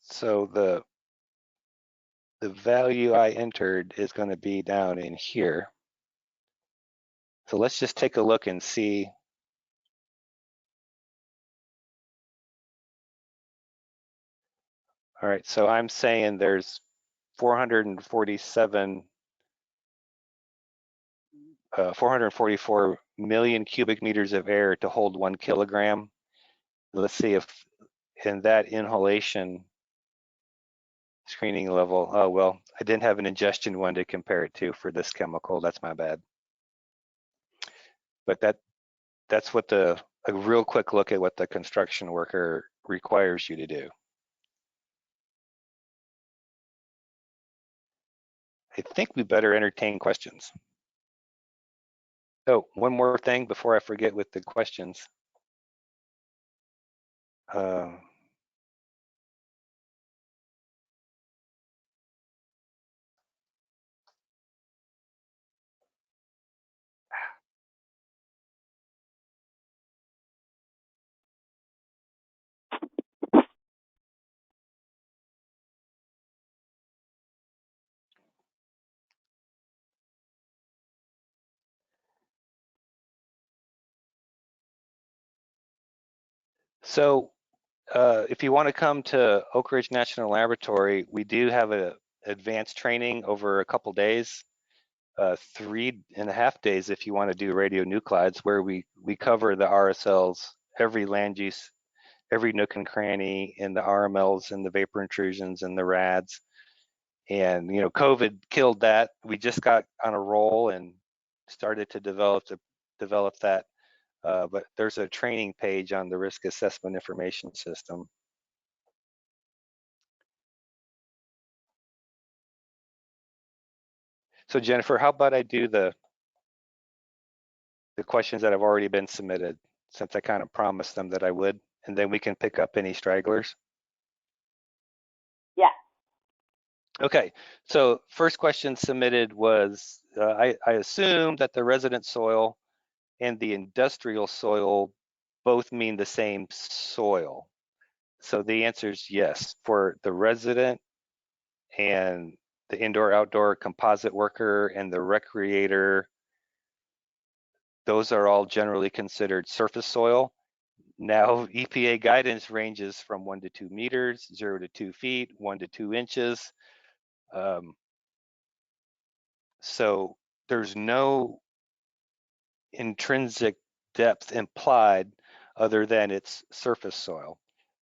So the value I entered is going to be down in here. So let's just take a look and see. All right, so I'm saying there's 444 million cubic meters of air to hold 1 kilogram. Let's see if in that inhalation screening level, oh, well, I didn't have an ingestion one to compare it to for this chemical. That's my bad. But that's what a real quick look at what the construction worker requires you to do. I think we better entertain questions. Oh, one more thing before I forget with the questions. So if you want to come to Oak Ridge National Laboratory, we do have a advanced training over a couple days, 3.5 days if you want to do radionuclides, where we cover the RSLs, every land use, every nook and cranny in the RMLs and the vapor intrusions and the RADs. And COVID killed that. We just got on a roll and started to develop that. But there's a training page on the risk assessment information system. So Jennifer, how about I do the questions that have already been submitted, since I kind of promised them that I would, and then we can pick up any stragglers? Yeah. Okay, so first question submitted was, I assume that the resident soil and the industrial soil both mean the same soil. So the answer is yes. For the resident and the indoor-outdoor composite worker and the recreator, those are all generally considered surface soil. Now, EPA guidance ranges from 1 to 2 meters, 0 to 2 feet, 1 to 2 inches. So there's no intrinsic depth implied other than it's surface soil.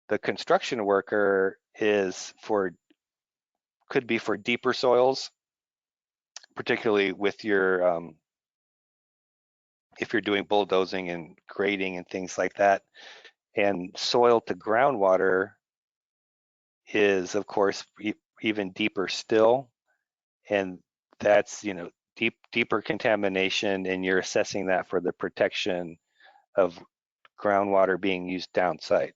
The construction worker could be for deeper soils, particularly with your if you're doing bulldozing and grading and things like that. And soil to groundwater is, of course, even deeper still, and that's deeper contamination, and you're assessing that for the protection of groundwater being used down site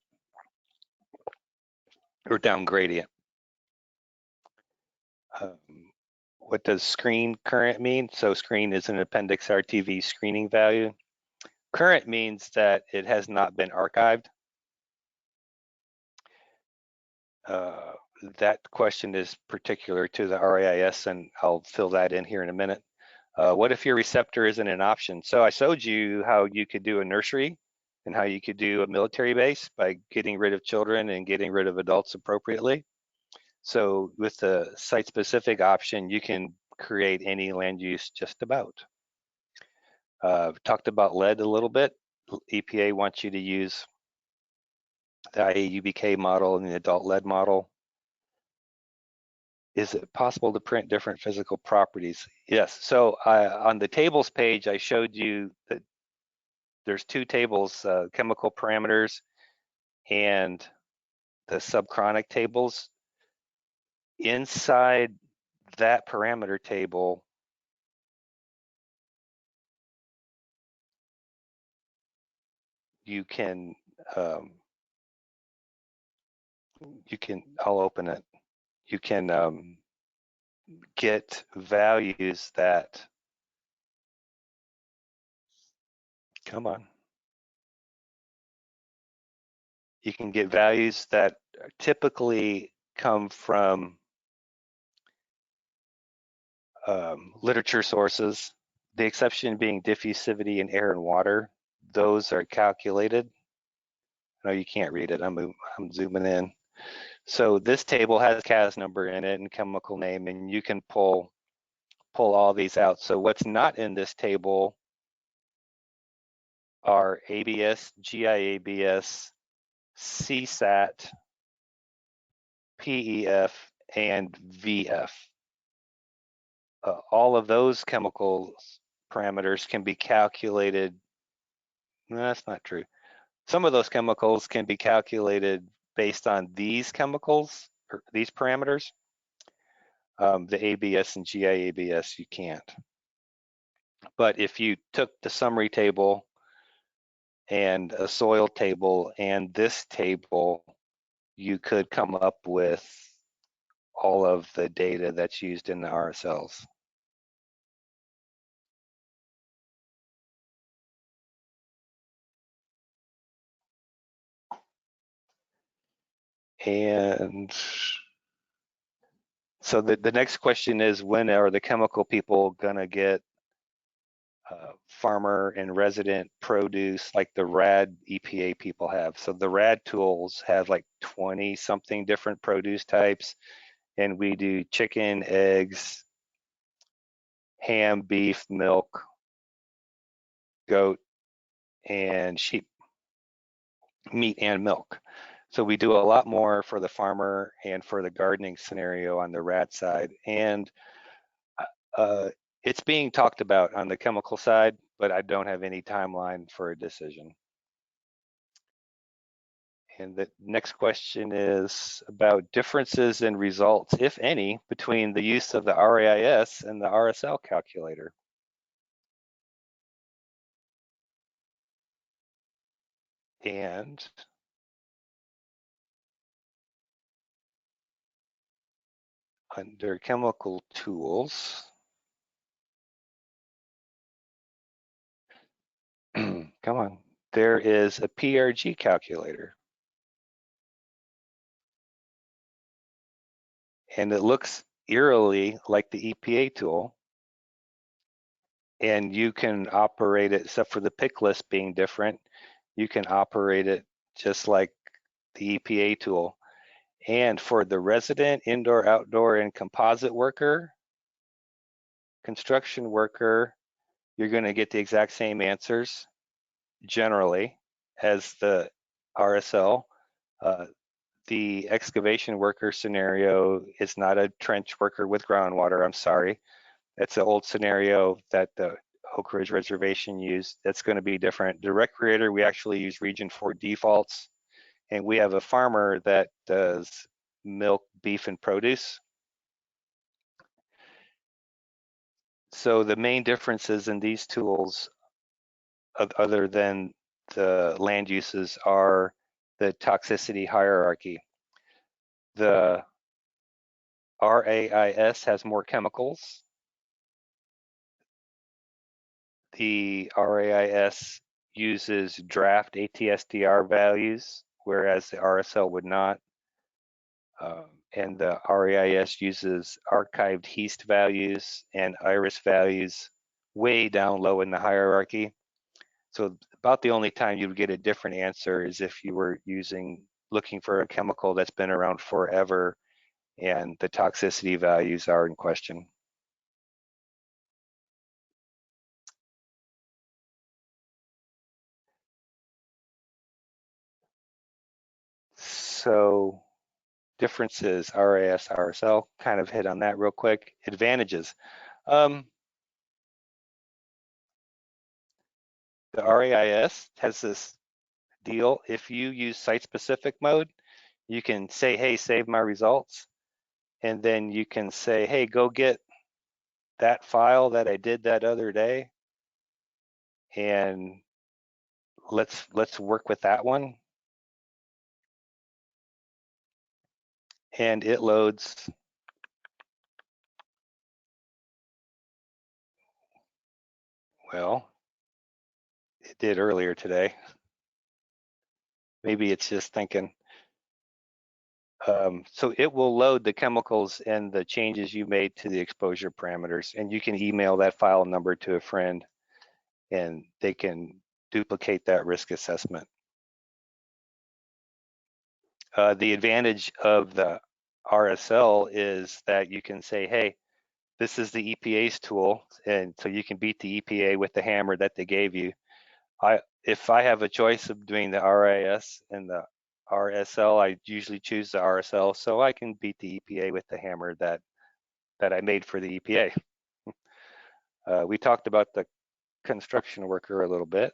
or down gradient. What does screen current mean? So screen is an appendix RTV screening value. Current means that it has not been archived. That question is particular to the RAIS, and I'll fill that in here in a minute. What if your receptor isn't an option? So I showed you how you could do a nursery and how you could do a military base by getting rid of children and getting rid of adults appropriately. So with the site-specific option, you can create any land use just about. Talked about lead a little bit. EPA wants you to use the IAUBK model and the adult lead model. Is it possible to print different physical properties? Yes. So on the tables page, I showed you that there's two tables, chemical parameters and the subchronic tables. Inside that parameter table, you can, I'll open it. You can get values that, come on. You can get values that typically come from literature sources, the exception being diffusivity in air and water. Those are calculated. No, you can't read it. I'm zooming in. So this table has CAS number in it and chemical name, and you can pull all these out. So what's not in this table are ABS, GIABS, CSAT, PEF, and VF. All of those chemical parameters can be calculated. No, that's not true. Some of those chemicals can be calculated based on these chemicals, or these parameters. The ABS and GIABS, you can't. But if you took the summary table and a soil table and this table, you could come up with all of the data that's used in the RSLs. And so the next question is, when are the chemical people gonna get farmer and resident produce like the RAD EPA people have? So the RAD tools have like 20 something different produce types, and we do chicken, eggs, ham, beef, milk, goat, and sheep, meat and milk. So we do a lot more for the farmer and for the gardening scenario on the RAD side. And it's being talked about on the chemical side, but I don't have any timeline for a decision. And the next question is about differences in results, if any, between the use of the RAIS and the RSL calculator. And under chemical tools, come on, there is a PRG calculator. And it looks eerily like the EPA tool. And you can operate it, except for the pick list being different, you can operate it just like the EPA tool. And for the resident, indoor, outdoor, and composite worker, construction worker, you're going to get the exact same answers generally as the RSL. The excavation worker scenario is not a trench worker with groundwater, I'm sorry. It's an old scenario that the Oak Ridge Reservation used. That's going to be different. The recreator, we actually use Region 4 defaults, and we have a farmer that does milk, beef, and produce. So the main differences in these tools, other than the land uses are the toxicity hierarchy. The RAIS has more chemicals. The RAIS uses draft ATSDR values, whereas the RSL would not. And the RAIS uses archived HEAST values and IRIS values way down low in the hierarchy. So about the only time you would get a different answer is if you were looking for a chemical that's been around forever and the toxicity values are in question. So differences, RAS, RSL, kind of hit on that real quick. Advantages. The RAIS has this deal. If you use site-specific mode, you can say, hey, save my results. And then you can say, hey, go get that file that I did that other day. And let's work with that one. And it loads. Well, it did earlier today. Maybe it's just thinking. So it will load the chemicals and the changes you made to the exposure parameters, and you can email that file number to a friend and they can duplicate that risk assessment. The advantage of the RSL is that you can say, hey, this is the EPA's tool, and so you can beat the EPA with the hammer that they gave you. If I have a choice of doing the RIS and the RSL, I usually choose the RSL so I can beat the EPA with the hammer that I made for the EPA. We talked about the construction worker a little bit,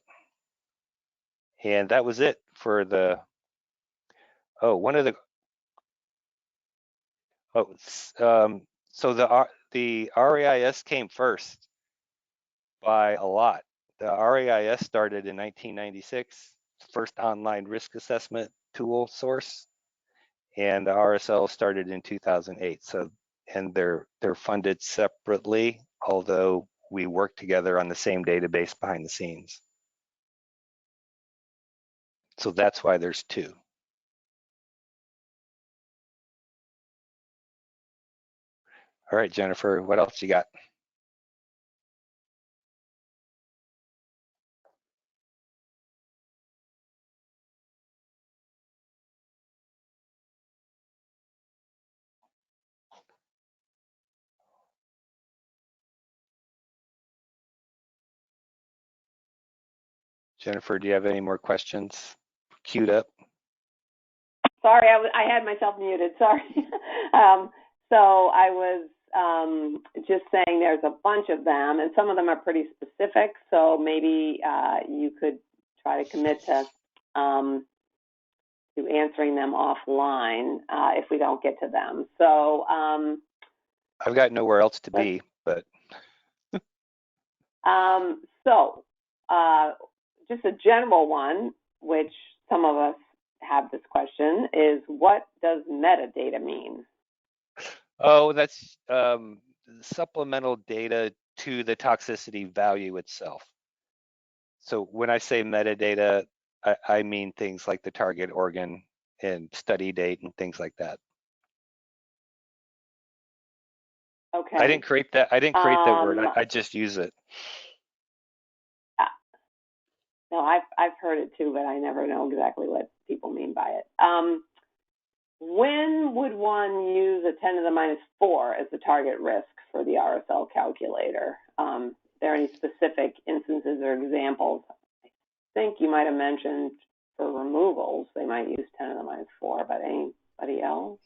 and that was it for the. So the RAIS came first by a lot. The RAIS started in 1996, first online risk assessment tool source, and the RSL started in 2008. So, and they're funded separately, although we work together on the same database behind the scenes. So that's why there's two. All right, Jennifer, what else you got? Jennifer, do you have any more questions queued up? Sorry, I had myself muted. Sorry. So I was just saying there's a bunch of them, and some of them are pretty specific. So maybe you could try to commit to answering them offline if we don't get to them. So I've got nowhere else to be, but. Just a general one, which some of us have this question, is what does metadata mean? Oh, that's supplemental data to the toxicity value itself. So when I say metadata, I mean things like the target organ and study date and things like that. Okay. I didn't create that. I didn't create that word. I just use it. No, I've heard it too, but I never know exactly what people mean by it. When would one use a 10 to the minus 4 as the target risk for the RSL calculator? Are there any specific instances or examples? I think you might have mentioned for removals, they might use 10 to the minus 4, but anybody else?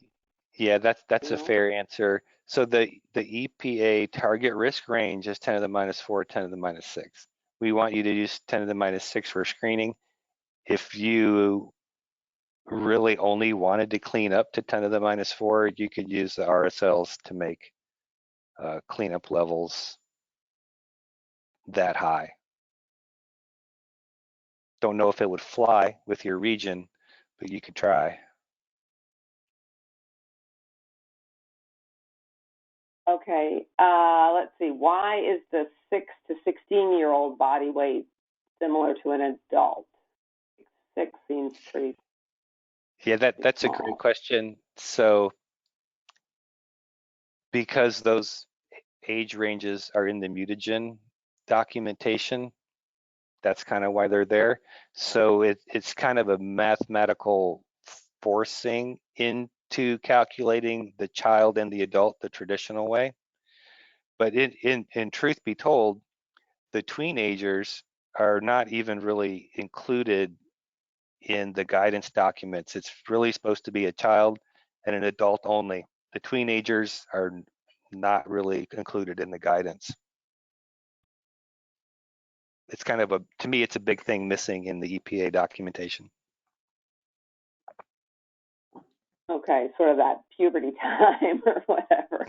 Yeah, that's a fair answer. So the EPA target risk range is 10 to the minus 4, 10 to the minus 6. We want you to use 10 to the minus 6 for screening. If you really only wanted to clean up to 10 to the minus 4, you could use the RSLs to make cleanup levels that high. Don't know if it would fly with your region, but you could try. Okay, let's see. Why is the 6 to 16-year-old body weight similar to an adult? 6 seems pretty Yeah, that's a small. great question. So because those age ranges are in the mutagen documentation, that's kind of why they're there. So it's kind of a mathematical forcing into calculating the child and the adult the traditional way. But in truth be told, the tweenagers are not even really included in the guidance documents. It's really supposed to be a child and an adult only. The tweenagers are not really included in the guidance. It's kind of to me, it's a big thing missing in the EPA documentation. Okay, sort of that puberty time or whatever.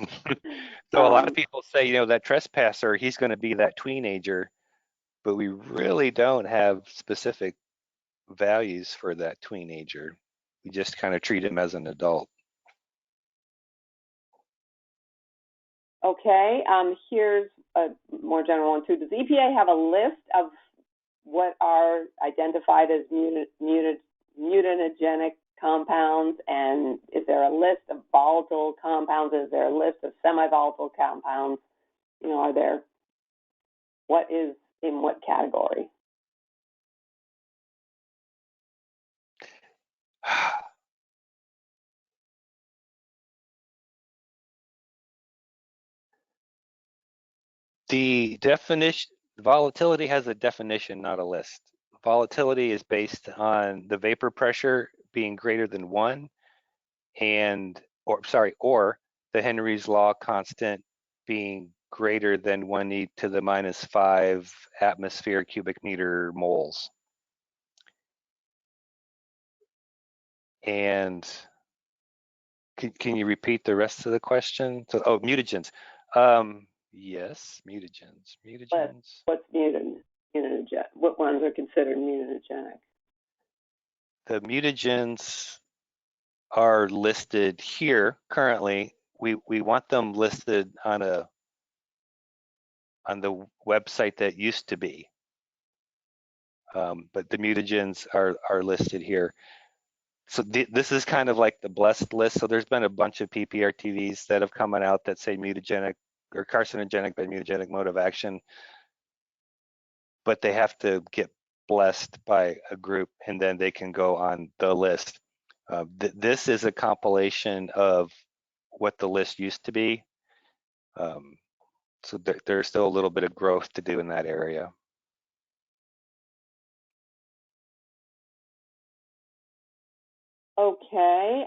So a lot of people say, that trespasser, he's going to be that tweenager, but we really don't have specific values for that tweenager. We just kind of treat him as an adult. Okay, here's a more general one too. Does EPA have a list of what are identified as mutagenic compounds, and is there a list of volatile compounds? Is there a list of semi-volatile compounds? Are there, what is in what category? The definition, volatility has a definition, not a list. Volatility is based on the vapor pressure being greater than 1 or the Henry's law constant being greater than 1 × 10⁻⁵ atmosphere cubic meter moles. And can you repeat the rest of the question? So, mutagens. Yes, mutagens. What's mutagenic? What ones are considered mutagenic? The mutagens are listed here currently. We want them listed on the website that used to be, but the mutagens are listed here. So this is kind of like the blessed list. So there's been a bunch of PPRTVs that have come out that say mutagenic or carcinogenic by mutagenic mode of action, but they have to get blessed by a group and then they can go on the list. This is a compilation of what the list used to be. So there's still a little bit of growth to do in that area. Okay,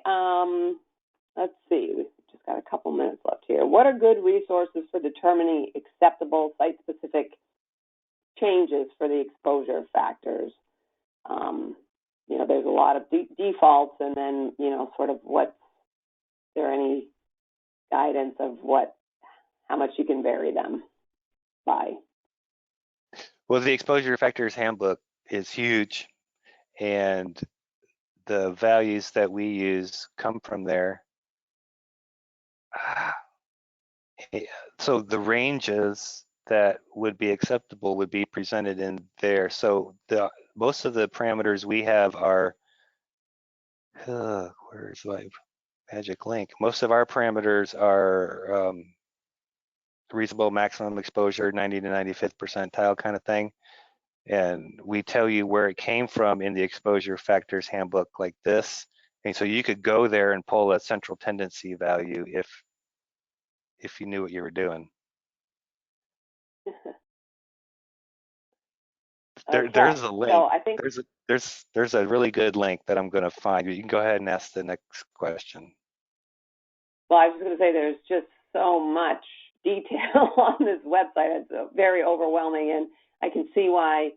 let's see, we've just got a couple minutes left here. What are good resources for determining acceptable site-specific changes for the exposure factors? There's a lot of defaults, and then, sort of is there any guidance of how much you can vary them by? Well, the exposure factors handbook is huge, and the values that we use come from there. So the ranges that would be acceptable would be presented in there. So most of the parameters we have are, where's my magic link? Most of our parameters are reasonable maximum exposure, 90 to 95th percentile kind of thing. And we tell you where it came from in the exposure factors handbook like this. And so you could go there and pull a central tendency value if you knew what you were doing. There's a link. So I think there's a really good link that I'm going to find. You can go ahead and ask the next question. Well, I was going to say there's just so much detail on this website. It's very overwhelming, and I can see why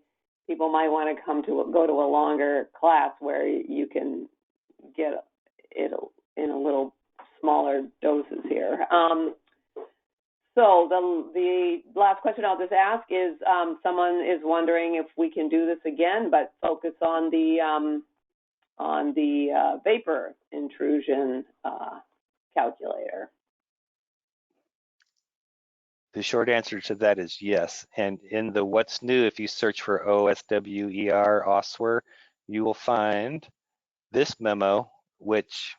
people might want to go to a longer class where you can get it in a little smaller doses here. So the last question I'll just ask is, someone is wondering if we can do this again, but focus on the vapor intrusion calculator. The short answer to that is yes. And in the what's new, if you search for OSWER, you will find this memo, which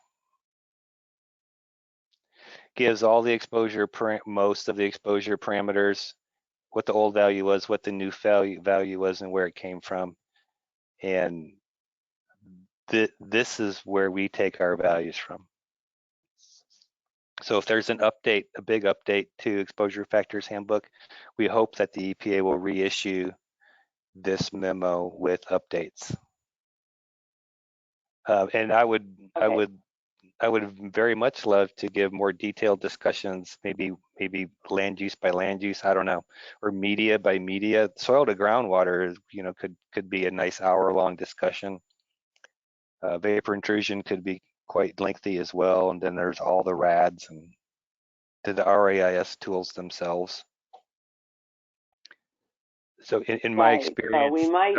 gives all the exposure, most of the exposure parameters, what the old value was, what the new value was, and where it came from. And this is where we take our values from. So if there's an update, a big update to Exposure Factors Handbook, we hope that the EPA will reissue this memo with updates. And I would very much love to give more detailed discussions, maybe land use by land use, I don't know, or media by media. Soil to groundwater, could be a nice hour-long discussion. Vapor intrusion could be quite lengthy as well, and then there's all the RADs and the RAIS tools themselves. So in my experience, we might,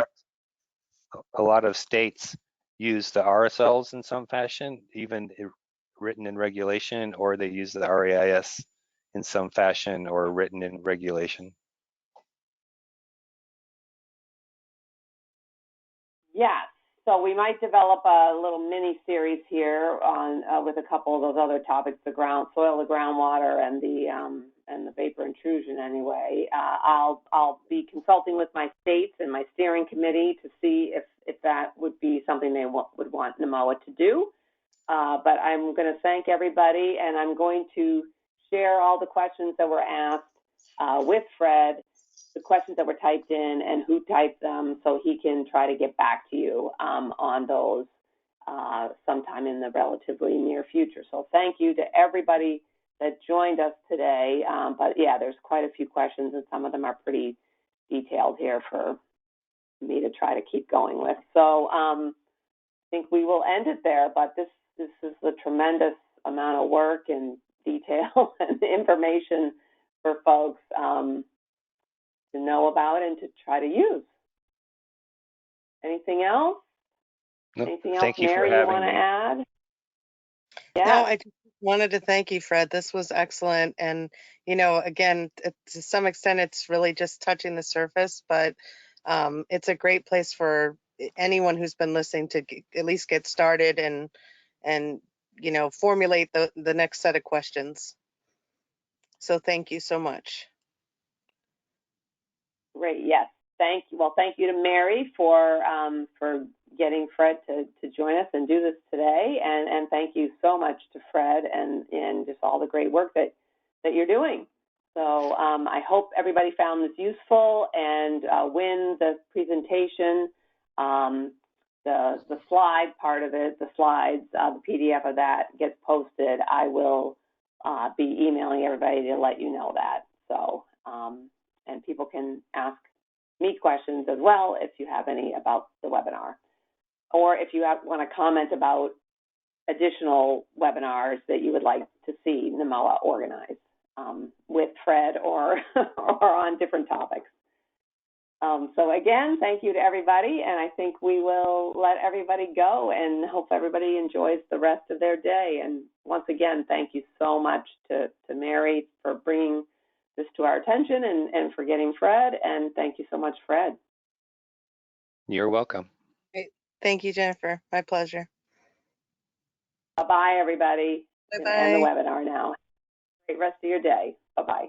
a lot of states use the RSLs in some fashion, even written in regulation, or they use the RAIS in some fashion or written in regulation. yes. So we might develop a little mini series here on with a couple of those other topics: the soil, the groundwater, and the vapor intrusion. Anyway, I'll be consulting with my states and my steering committee to see if that would be something they would want NMOA to do. But I'm going to thank everybody, and I'm going to share all the questions that were asked with Fred, the questions that were typed in and who typed them, so he can try to get back to you on those sometime in the relatively near future. So thank you to everybody that joined us today. But yeah, there's quite a few questions, and some of them are pretty detailed here for me to try to keep going with. So I think we will end it there, but this is a tremendous amount of work and detail and information for folks to know about and to try to use. Anything else? Nope. Anything else, Thank you Mary, for having you want to me. add? Yeah. No, I just wanted to thank you, Fred. This was excellent. And, again, to some extent, it's really just touching the surface, but it's a great place for anyone who's been listening to at least get started and formulate the next set of questions. So thank you so much. Great. Yes. Thank you. Well, thank you to Mary for getting Fred to join us and do this today, and thank you so much to Fred and just all the great work that you're doing. So I hope everybody found this useful, and when the presentation, the slide part of it, the slides, the PDF of that gets posted, I will be emailing everybody to let you know that. So and people can ask me questions as well if you have any about the webinar, or if you want to comment about additional webinars that you would like to see NMOA organize with Fred or on different topics. So again, thank you to everybody, and I think we will let everybody go and hope everybody enjoys the rest of their day. And once again, thank you so much to Mary for bringing this to our attention and for getting Fred, and thank you so much, Fred. You're welcome. Great. Thank you, Jennifer. My pleasure. Bye-bye, everybody. Bye-bye. End the webinar now. Great rest of your day. Bye-bye.